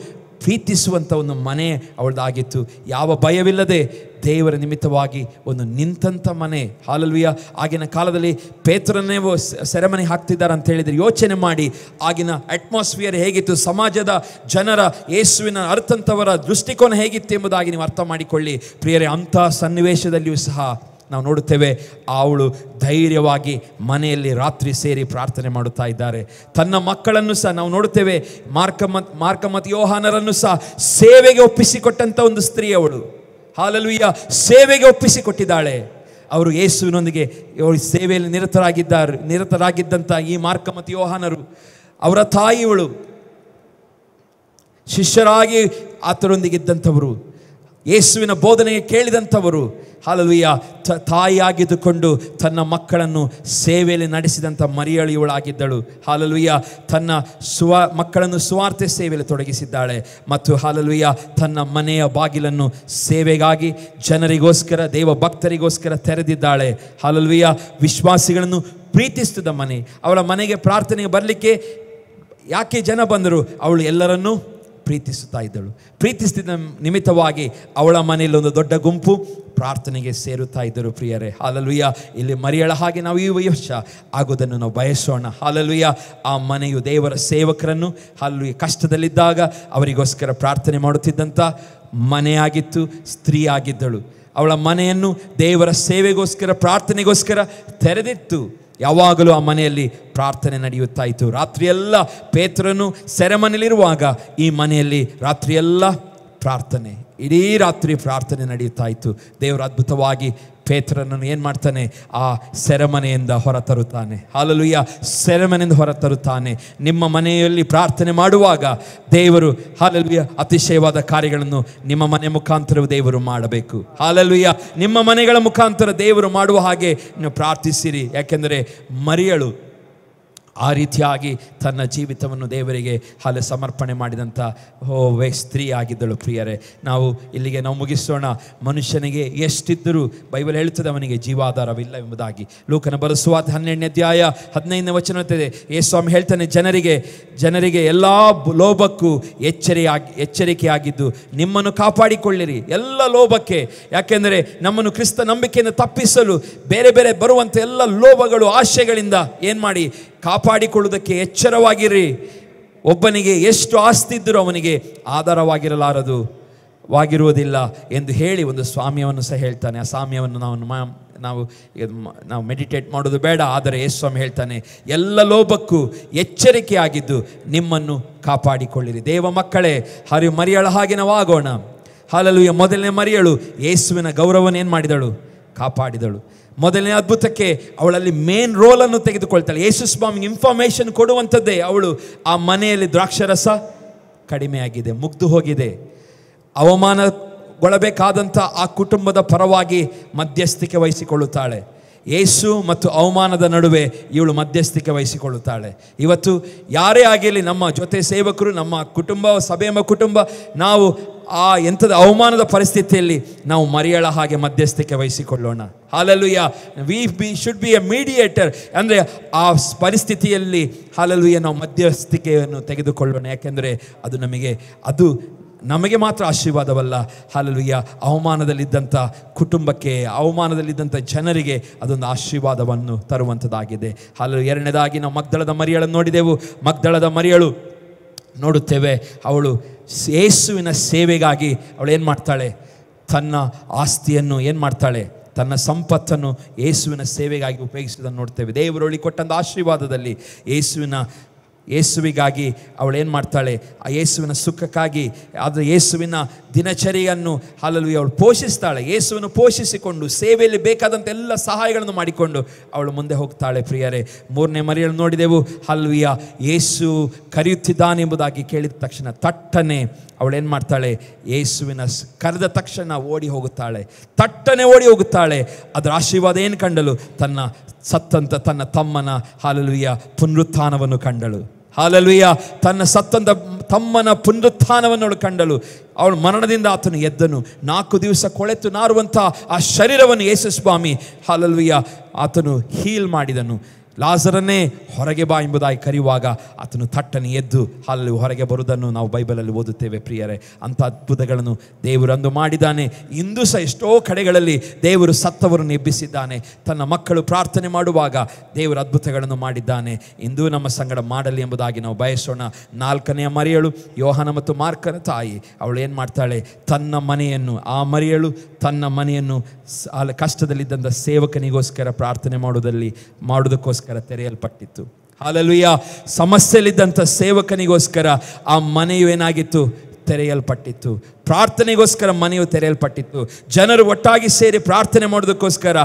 ಪ್ರೀತಿಸುವಂಥ ಒಂದು ಮನೆ ಅವಳದಾಗಿತ್ತು. ಯಾವ ಭಯವಿಲ್ಲದೆ ದೇವರ ನಿಮಿತ್ತವಾಗಿ ಒಂದು ನಿಂತಂಥ ಮನೆ. ಹಾಲೆಲೂಯಾ. ಆಗಿನ ಕಾಲದಲ್ಲಿ ಪೇತ್ರನ್ನೇ ಸೆರೆಮನೆ ಹಾಕ್ತಿದ್ದಾರೆ ಅಂತ ಹೇಳಿದರೆ ಯೋಚನೆ ಮಾಡಿ, ಆಗಿನ ಅಟ್ಮಾಸ್ಫಿಯರ್ ಹೇಗಿತ್ತು, ಸಮಾಜದ ಜನರ, ಯೇಸುವಿನ ಅರ್ಥಂಥವರ ದೃಷ್ಟಿಕೋನ ಹೇಗಿತ್ತು ಎಂಬುದಾಗಿ ನೀವು ಅರ್ಥ ಮಾಡಿಕೊಳ್ಳಿ ಪ್ರಿಯರೇ. ಅಂಥ ಸನ್ನಿವೇಶದಲ್ಲಿಯೂ ಸಹ ನಾವು ನೋಡುತ್ತೇವೆ, ಅವಳು ಧೈರ್ಯವಾಗಿ ಮನೆಯಲ್ಲಿ ರಾತ್ರಿ ಸೇರಿ ಪ್ರಾರ್ಥನೆ ಮಾಡುತ್ತಾ ಇದ್ದಾರೆ. ತನ್ನ ಮಕ್ಕಳನ್ನು ಸಹ ನಾವು ನೋಡುತ್ತೇವೆ, ಮಾರ್ಕ ಮತ್ತು ಯೋಹಾನರನ್ನು ಸಹ ಸೇವೆಗೆ ಒಪ್ಪಿಸಿಕೊಟ್ಟಂಥ ಒಂದು ಸ್ತ್ರೀ ಅವಳು. ಹಾಲೆಲೂಯಾ. ಸೇವೆಗೆ ಒಪ್ಪಿಸಿಕೊಟ್ಟಿದ್ದಾಳೆ. ಅವರು ಯೇಸುವಿನೊಂದಿಗೆ ಸೇವೆಯಲ್ಲಿ ನಿರತರಾಗಿದ್ದಂಥ ಈ ಮಾರ್ಕ ಮತ್ತು ಯೋಹಾನರು, ಅವರ ತಾಯಿಯವಳು ಶಿಷ್ಯರಾಗಿ ಆತರೊಂದಿಗಿದ್ದಂಥವರು, ಯೇಸುವಿನ ಬೋಧನೆಗೆ ಕೇಳಿದಂಥವರು. ಹಾಲೆಲೂಯಾ. ತಾಯಿಯಾಗಿದ್ದುಕೊಂಡು ತನ್ನ ಮಕ್ಕಳನ್ನು ಸೇವೆಯಲ್ಲಿ ನಡೆಸಿದಂಥ ಮರಿಯಳಿಯವಳಾಗಿದ್ದಳು. ಹಾಲೆಲೂಯಾ. ತನ್ನ ಮಕ್ಕಳನ್ನು ಸುವಾರ್ತೆ ಸೇವೆಯಲ್ಲಿ ತೊಡಗಿಸಿದ್ದಾಳೆ. ಮತ್ತು ಹಾಲೆಲೂಯಾ ತನ್ನ ಮನೆಯ ಬಾಗಿಲನ್ನು ಸೇವೆಗಾಗಿ, ಜನರಿಗೋಸ್ಕರ, ದೇವ ಭಕ್ತರಿಗೋಸ್ಕರ ತೆರೆದಿದ್ದಾಳೆ. ಹಾಲೆಲೂಯಾ. ವಿಶ್ವಾಸಿಗಳನ್ನು ಪ್ರೀತಿಸುತ್ತಿದ್ದ ಮನೆ. ಅವಳ ಮನೆಗೆ ಪ್ರಾರ್ಥನೆಗೆ ಬರಲಿಕ್ಕೆ ಯಾಕೆ ಜನ ಬಂದರು? ಅವಳು ಎಲ್ಲರನ್ನೂ ಪ್ರೀತಿಸುತ್ತಾ ಇದ್ದಳು. ಪ್ರೀತಿಸುತ್ತಿದ್ದ ನಿಮಿತ್ತವಾಗಿ ಅವಳ ಮನೆಯಲ್ಲಿ ಒಂದು ದೊಡ್ಡ ಗುಂಪು ಪ್ರಾರ್ಥನೆಗೆ ಸೇರುತ್ತಾ ಇದ್ದರು ಪ್ರಿಯರೇ. ಹಾಲೆಲೂಯಾ. ಇಲ್ಲಿ ಮರಿಯಳ ಹಾಗೆ ನಾವು ಈ ವರ್ಷ ಆಗೋದನ್ನು ನಾವು ಬಯಸೋಣ. ಹಾಲೆಲೂಯಾ. ಆ ಮನೆಯು ದೇವರ ಸೇವಕರನ್ನು, ಹಾಲೆಲೂಯಾ, ಕಷ್ಟದಲ್ಲಿದ್ದಾಗ ಅವರಿಗೋಸ್ಕರ ಪ್ರಾರ್ಥನೆ ಮಾಡುತ್ತಿದ್ದಂಥ ಮನೆಯಾಗಿತ್ತು. ಸ್ತ್ರೀ ಆಗಿದ್ದಳು. ಅವಳ ಮನೆಯನ್ನು ದೇವರ ಸೇವೆಗೋಸ್ಕರ, ಪ್ರಾರ್ಥನೆಗೋಸ್ಕರ ತೆರೆದಿತ್ತು. ಯಾವಾಗಲೂ ಆ ಮನೆಯಲ್ಲಿ ಪ್ರಾರ್ಥನೆ ನಡೆಯುತ್ತಾ ಇತ್ತು. ರಾತ್ರಿಯೆಲ್ಲ ಪೇತ್ರನು ಸೆರೆಮನೆಯಲ್ಲಿರುವಾಗ ಈ ಮನೆಯಲ್ಲಿ ರಾತ್ರಿಯೆಲ್ಲ ಪ್ರಾರ್ಥನೆ, ಇಡೀ ರಾತ್ರಿ ಪ್ರಾರ್ಥನೆ ನಡೆಯುತ್ತಾ ಇತ್ತು. ದೇವರು ಅದ್ಭುತವಾಗಿ ಪೇತ್ರನನ್ನು ಏನು ಮಾಡ್ತಾನೆ? ಆ ಸೆರೆಮನೆಯಿಂದ ಹೊರತರುತ್ತಾನೆ. ಹಾಲೆಲೂಯಾ. ಸೆರೆಮನೆಯಿಂದ ಹೊರತರುತ್ತಾನೆ. ನಿಮ್ಮ ಮನೆಯಲ್ಲಿ ಪ್ರಾರ್ಥನೆ ಮಾಡುವಾಗ ದೇವರು, ಹಾಲೆಲೂಯಾ, ಅತಿಶಯವಾದ ಕಾರ್ಯಗಳನ್ನು ನಿಮ್ಮ ಮನೆ ಮುಖಾಂತರ ದೇವರು ಮಾಡಬೇಕು. ಹಾಲೆಲೂಯಾ. ನಿಮ್ಮ ಮನೆಗಳ ಮುಖಾಂತರ ದೇವರು ಮಾಡುವ ಹಾಗೆ ನೀವು ಪ್ರಾರ್ಥಿಸಿರಿ. ಯಾಕೆಂದರೆ ಮರಿಯಳು ಆ ರೀತಿಯಾಗಿ ತನ್ನ ಜೀವಿತವನ್ನು ದೇವರಿಗೆ ಸಮರ್ಪಣೆ ಮಾಡಿದಂಥ ಸ್ತ್ರೀ ಆಗಿದ್ದಳು ಪ್ರಿಯರೇ. ನಾವು ಇಲ್ಲಿಗೆ ನಾವು ಮುಗಿಸೋಣ. ಮನುಷ್ಯನಿಗೆ ಎಷ್ಟಿದ್ದರೂ ಬೈಬಲ್ ಹೇಳುತ್ತದೆ ಅವನಿಗೆ ಜೀವಾಧಾರವಿಲ್ಲ ಎಂಬುದಾಗಿ. ಲೂಕನ ಬರೆಸುವಾದ 12ನೇ ಅಧ್ಯಾಯ 15ನೇ ವಚನ ಇರುತ್ತದೆ. ಯೇಸುಸ್ವಾಮಿ ಹೇಳ್ತಾನೆ, ಜನರಿಗೆ ಎಲ್ಲ ಲೋಭಕ್ಕೂ ಎಚ್ಚರಿಕೆಯಾಗಿದ್ದು ನಿಮ್ಮನ್ನು ಕಾಪಾಡಿಕೊಳ್ಳಿರಿ. ಎಲ್ಲ ಲೋಭಕ್ಕೆ. ಯಾಕೆಂದರೆ ನಮ್ಮನ್ನು ಕ್ರಿಸ್ತ ನಂಬಿಕೆಯಿಂದ ತಪ್ಪಿಸಲು ಬೇರೆ ಬೇರೆ ಬರುವಂಥ ಎಲ್ಲ ಲೋಭಗಳು, ಆಶೆಗಳಿಂದ ಏನು ಮಾಡಿ ಕಾಪಾಡಿಕೊಳ್ಳುವುದಕ್ಕೆ ಎಚ್ಚರವಾಗಿರಿ. ಒಬ್ಬನಿಗೆ ಎಷ್ಟು ಆಸ್ತಿ ಇದ್ದರೂ ಅವನಿಗೆ ಆಧಾರವಾಗಿರುವುದಿಲ್ಲ ಎಂದು ಹೇಳಿ ಒಂದು ಸ್ವಾಮ್ಯವನ್ನು ಸಹ ಹೇಳ್ತಾನೆ. ಆ ಸ್ವಾಮ್ಯವನ್ನು ನಾವು ಮೆಡಿಟೇಟ್ ಮಾಡೋದು ಬೇಡ. ಆದರೆ ಯೇಸು ಸ್ವಾಮಿ ಹೇಳ್ತಾನೆ, ಎಲ್ಲ ಲೋಭಕ್ಕೂ ಎಚ್ಚರಿಕೆಯಾಗಿದ್ದು ನಿಮ್ಮನ್ನು ಕಾಪಾಡಿಕೊಳ್ಳಿರಿ. ದೇವ ಮಕ್ಕಳೇ, ಮರಿಯಳ ಹಾಗೆ ನಾವು ಆಗೋಣ. ಹಾಲೆಲೂಯಾ. ಮೊದಲನೇ ಮರಿಯಳು ಯೇಸುವಿನ ಗೌರವವನ್ನು ಏನು ಮಾಡಿದಳು? ಕಾಪಾಡಿದಳು. ಮೊದಲನೇ ಅದ್ಭುತಕ್ಕೆ ಅವಳಲ್ಲಿ ಮೇನ್ ರೋಲನ್ನು ತೆಗೆದುಕೊಳ್ತಾಳೆ. ಯೇಸು ಸ್ವಾಮಿಗೆ ಇನ್ಫಾರ್ಮೇಷನ್ ಕೊಡುವಂಥದ್ದೇ ಅವಳು. ಆ ಮನೆಯಲ್ಲಿ ದ್ರಾಕ್ಷರಸ ಕಡಿಮೆಯಾಗಿದೆ, ಮುಗ್ದು ಹೋಗಿದೆ. ಅವಮಾನಗೊಳ್ಳಬೇಕಾದಂಥ ಆ ಕುಟುಂಬದ ಪರವಾಗಿ ಮಧ್ಯಸ್ಥಿಕೆ ವಹಿಸಿಕೊಳ್ಳುತ್ತಾಳೆ. ಯೇಸು ಮತ್ತು ಅವಮಾನದ ನಡುವೆ ಇವಳು ಮಧ್ಯಸ್ಥಿಕೆ ವಹಿಸಿಕೊಳ್ಳುತ್ತಾಳೆ. ಇವತ್ತು ಯಾರೇ ಆಗಿರಲಿ, ನಮ್ಮ ಜೊತೆ ಸೇವಕರು, ನಮ್ಮ ಕುಟುಂಬ, ಸಭೆ ಎಂಬ ಕುಟುಂಬ, ನಾವು ಆ ಎಂಥದ ಅವಮಾನದ ಪರಿಸ್ಥಿತಿಯಲ್ಲಿ ನಾವು ಮರಿಯಳ ಹಾಗೆ ಮಧ್ಯಸ್ಥಿಕೆ ವಹಿಸಿಕೊಳ್ಳೋಣ. Hallelujah. We should be a mediator. ಅಂದರೆ ಆ ಪರಿಸ್ಥಿತಿಯಲ್ಲಿ ಹಾಲೆಲೂಯಾ ನಾವು ಮಧ್ಯಸ್ಥಿಕೆಯನ್ನು ತೆಗೆದುಕೊಳ್ಳೋಣ. ಯಾಕೆಂದರೆ ಅದು ನಮಗೆ ಮಾತ್ರ ಆಶೀರ್ವಾದವಲ್ಲ, ಹಲ್ಲೆಲೂಯಾ, ಅವಮಾನದಲ್ಲಿದ್ದಂಥ ಕುಟುಂಬಕ್ಕೆ, ಅವಮಾನದಲ್ಲಿದ್ದಂಥ ಜನರಿಗೆ ಅದೊಂದು ಆಶೀರ್ವಾದವನ್ನು ತರುವಂಥದ್ದಾಗಿದೆ. ಹಲ್ಲೆಲೂಯಾ. ಎರಡನೇದಾಗಿ ನಾವು ಮಗ್ದಲದ ಮರಿಯಳನ್ನು ನೋಡಿದೆವು. ಮಗ್ದಲದ ಮರಿಯಳು ನೋಡುತ್ತೇವೆ, ಅವಳು ಯೇಸುವಿನ ಸೇವೆಗಾಗಿ ಅವಳು ಏನು ಮಾಡ್ತಾಳೆ, ತನ್ನ ಆಸ್ತಿಯನ್ನು ಏನು ಮಾಡ್ತಾಳೆ, ತನ್ನ ಸಂಪತ್ತನ್ನು ಯೇಸುವಿನ ಸೇವೆಗಾಗಿ ಉಪಯೋಗಿಸುವುದನ್ನು ನೋಡ್ತೇವೆ. ದೇವರೊಳಗೆ ಕೊಟ್ಟಂಥ ಆಶೀರ್ವಾದದಲ್ಲಿ ಯೇಸುವಿಗಾಗಿ ಅವಳೇನು ಮಾಡ್ತಾಳೆ, ಆ ಯೇಸುವಿನ ಸುಖಕ್ಕಾಗಿ, ಅದು ಯೇಸುವಿನ ದಿನಚರಿಯನ್ನು ಹಲ್ಲೆಲೂಯಾ ಅವಳು ಪೋಷಿಸ್ತಾಳೆ. ಯೇಸುವನ್ನು ಪೋಷಿಸಿಕೊಂಡು ಸೇವೆಯಲ್ಲಿ ಬೇಕಾದಂಥ ಎಲ್ಲ ಸಹಾಯಗಳನ್ನು ಮಾಡಿಕೊಂಡು ಅವಳು ಮುಂದೆ ಹೋಗ್ತಾಳೆ. ಪ್ರಿಯರೇ, ಮೂರನೇ ಮರಿಯನ್ನು ನೋಡಿದೆವು. ಹಲ್ಲೆಲೂಯಾ, ಯೇಸು ಕರೆಯುತ್ತಿದ್ದಾನೆಂಬುದಾಗಿ ಕೇಳಿದ ತಕ್ಷಣ ತಟ್ಟನೆ ಅವಳೇನು ಮಾಡ್ತಾಳೆ, ಯೇಸುವಿನ ಕರೆದ ತಕ್ಷಣ ಓಡಿ ಹೋಗುತ್ತಾಳೆ, ತಟ್ಟನೆ ಓಡಿ ಹೋಗುತ್ತಾಳೆ. ಅದರ ಆಶೀರ್ವಾದ ಏನು ಕಂಡಳು, ತನ್ನ ಸತ್ತಂತ ತನ್ನ ತಮ್ಮನ ಹಲ್ಲೆಲೂಯಾ ಪುನರುತ್ಥಾನವನ್ನು ಕಂಡಳು. ಹಲ್ಲೆಲೂಯಾ, ತನ್ನ ಸತ್ತಂತ ತಮ್ಮನ ಪುನರುತ್ಥಾನವನ್ನು ಅವಳು ಕಂಡಳು. ಅವಳು ಮರಣದಿಂದ ಆತನು ಎದ್ದನು. 4 ದಿವಸ ಕೊಳೆತು ನಾರುವಂಥ ಆ ಶರೀರವನ್ನು ಯೇಸು ಸ್ವಾಮಿ ಹಲ್ಲೆಲೂಯಾ ಆತನು ಹೀಲ್ ಮಾಡಿದನು. ಲಾಜರನ್ನೇ ಹೊರಗೆ ಬಾ ಎಂಬುದಾಗಿ ಕರೆಯುವಾಗ ಆತನು ತಟ್ಟನೆ ಎದ್ದು ಅಲ್ಲಿ ಹೊರಗೆ ಬರುವುದನ್ನು ನಾವು ಬೈಬಲಲ್ಲಿ ಓದುತ್ತೇವೆ. ಪ್ರಿಯರೇ, ಅಂಥ ಅದ್ಭುತಗಳನ್ನು ದೇವರು ಅಂದು ಮಾಡಿದ್ದಾನೆ. ಇಂದು ಸಹ ಎಷ್ಟೋ ಕಡೆಗಳಲ್ಲಿ ದೇವರು ಸತ್ತವರನ್ನು ಎಬ್ಬಿಸಿದ್ದಾನೆ. ತನ್ನ ಮಕ್ಕಳು ಪ್ರಾರ್ಥನೆ ಮಾಡುವಾಗ ದೇವರು ಅದ್ಭುತಗಳನ್ನು ಮಾಡಿದ್ದಾನೆ. ಇಂದು ನಮ್ಮ ಸಂಗಡ ಮಾಡಲಿ ಎಂಬುದಾಗಿ ನಾವು ಬಯಸೋಣ. 4ನೆಯ ಮರಿಯಳು ಯೋಹಾನ ಮತ್ತು ಮಾರ್ಕನ ತಾಯಿ. ಅವಳು ಏನು ಮಾಡ್ತಾಳೆ, ತನ್ನ ಮನೆಯನ್ನು, ಆ ಮರಿಯಳು ತನ್ನ ಮನೆಯನ್ನು ಕಷ್ಟದಲ್ಲಿದ್ದಂಥ ಸೇವಕನಿಗೋಸ್ಕರ ಪ್ರಾರ್ಥನೆ ಮಾಡುವುದಕ್ಕೋಸ್ಕರ ತೆರೆಯಲ್ಪಟ್ಟಿತ್ತು. ಹಲ್ಲೆಲೂಯಾ, ಸಮಸ್ಯೆಯಲ್ಲಿದ್ದಂಥ ಸೇವಕನಿಗೋಸ್ಕರ ಆ ಮನೆಯು ಏನಾಗಿತ್ತು, ತೆರೆಯಲ್ಪಟ್ಟಿತ್ತು. ಪ್ರಾರ್ಥನೆಗೋಸ್ಕರ ಮನೆಯು ತೆರೆಯಲ್ಪಟ್ಟಿತ್ತು. ಜನರು ಒಟ್ಟಾಗಿ ಸೇರಿ ಪ್ರಾರ್ಥನೆ ಮಾಡೋದಕ್ಕೋಸ್ಕರ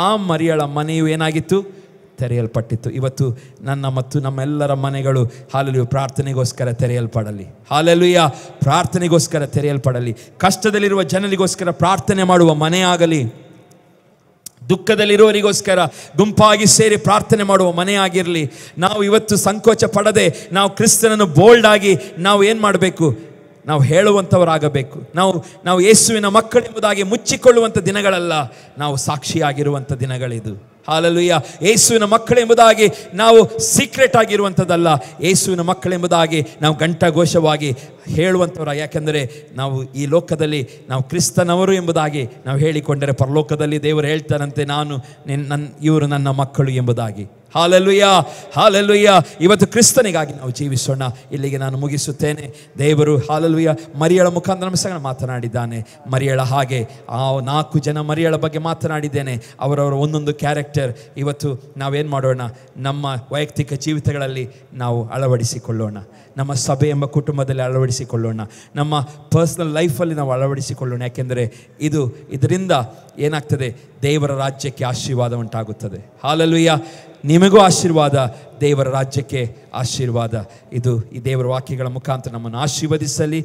ಆ ಮರಿಯಳ ಮನೆಯು ಏನಾಗಿತ್ತು, ತೆರೆಯಲ್ಪಟ್ಟಿತ್ತು. ಇವತ್ತು ನನ್ನ ಮತ್ತು ನಮ್ಮೆಲ್ಲರ ಮನೆಗಳು ಹಲ್ಲೆಲೂಯಾ ಪ್ರಾರ್ಥನೆಗೋಸ್ಕರ ತೆರೆಯಲ್ಪಡಲಿ. ಹಲ್ಲೆಲೂಯಾ, ಪ್ರಾರ್ಥನೆಗೋಸ್ಕರ ತೆರೆಯಲ್ಪಡಲಿ. ಕಷ್ಟದಲ್ಲಿರುವ ಜನರಿಗೋಸ್ಕರ ಪ್ರಾರ್ಥನೆ ಮಾಡುವ ಮನೆಯಾಗಲಿ, ದುಃಖದಲ್ಲಿರುವವರಿಗೋಸ್ಕರ ಗುಂಪಾಗಿ ಸೇರಿ ಪ್ರಾರ್ಥನೆ ಮಾಡುವ ಮನೆಯಾಗಿರಲಿ. ನಾವು ಇವತ್ತು ಸಂಕೋಚ ಪಡದೆ ನಾವು ಕ್ರಿಸ್ತನನ್ನು ಬೋಲ್ಡ್ ಆಗಿ ನಾವು ಏನು ಮಾಡಬೇಕು, ನಾವು ಹೇಳುವಂಥವರಾಗಬೇಕು. ನಾವು ಯೇಸುವಿನ ಮಕ್ಕಳೆಂಬುದಾಗಿ ಮುಚ್ಚಿಕೊಳ್ಳುವಂಥ ದಿನಗಳಲ್ಲ, ನಾವು ಸಾಕ್ಷಿಯಾಗಿರುವಂಥ ದಿನಗಳಿದು. ಹಲ್ಲೆಲೂಯಾ, ಯೇಸುವಿನ ಮಕ್ಕಳೆಂಬುದಾಗಿ ನಾವು ಸೀಕ್ರೆಟ್ ಆಗಿರುವಂಥದ್ದಲ್ಲ, ಯೇಸುವಿನ ಮಕ್ಕಳೆಂಬುದಾಗಿ ನಾವು ಘಂಟಾಘೋಷವಾಗಿ ಹೇಳುವಂಥವ್ರ. ಯಾಕೆಂದರೆ ನಾವು ಈ ಲೋಕದಲ್ಲಿ ನಾವು ಕ್ರಿಸ್ತನವರು ಎಂಬುದಾಗಿ ನಾವು ಹೇಳಿಕೊಂಡರೆ ಪರಲೋಕದಲ್ಲಿ ದೇವರು ಹೇಳ್ತಾರಂತೆ, ಇವರು ನನ್ನ ಮಕ್ಕಳು ಎಂಬುದಾಗಿ. Hallelujah, hallelujah. ಇವತ್ತು ಕ್ರಿಸ್ತನಿಗಾಗಿ ನಾವು ಜೀವಿಸೋಣ. ಇಲ್ಲಿಗೆ ನಾನು ಮುಗಿಸುತ್ತೇನೆ. ದೇವರು ಹಲ್ಲೆಲೂಯಾ ಮರಿಯಳ ಮುಖಾಂತರ ನಮ್ಮ ಸಂಗಡ ಮಾತನಾಡಿದ್ದಾನೆ. ಮರಿಯಳ ಹಾಗೆ ಆ 4 ಜನ ಮರಿಯಳ ಬಗ್ಗೆ ಮಾತನಾಡಿದ್ದೇನೆ. ಅವರವರ ಒಂದೊಂದು ಕ್ಯಾರೆಕ್ಟರ್ ಇವತ್ತು ನಾವೇನು ಮಾಡೋಣ, ನಮ್ಮ ವೈಯಕ್ತಿಕ ಜೀವಿತಗಳಲ್ಲಿ ನಾವು ಅಳವಡಿಸಿಕೊಳ್ಳೋಣ, ನಮ್ಮ ಸಭೆ ಎಂಬ ಕುಟುಂಬದಲ್ಲಿ ಅಳವಡಿಸಿಕೊಳ್ಳೋಣ, ನಮ್ಮ ಪರ್ಸನಲ್ ಲೈಫಲ್ಲಿ ನಾವು ಅಳವಡಿಸಿಕೊಳ್ಳೋಣ. ಯಾಕೆಂದರೆ ಇದರಿಂದ ಏನಾಗ್ತದೆ, ದೇವರ ರಾಜ್ಯಕ್ಕೆ ಆಶೀರ್ವಾದ ಉಂಟಾಗುತ್ತದೆ. ಹಲ್ಲೆಲೂಯಾ, ನಿಮಗೂ ಆಶೀರ್ವಾದ, ದೇವರ ರಾಜ್ಯಕ್ಕೆ ಆಶೀರ್ವಾದ. ಇದು ಈ ದೇವರ ವಾಕ್ಯಗಳ ಮುಖಾಂತರ ನಮ್ಮನ್ನು ಆಶೀರ್ವದಿಸಲಿ.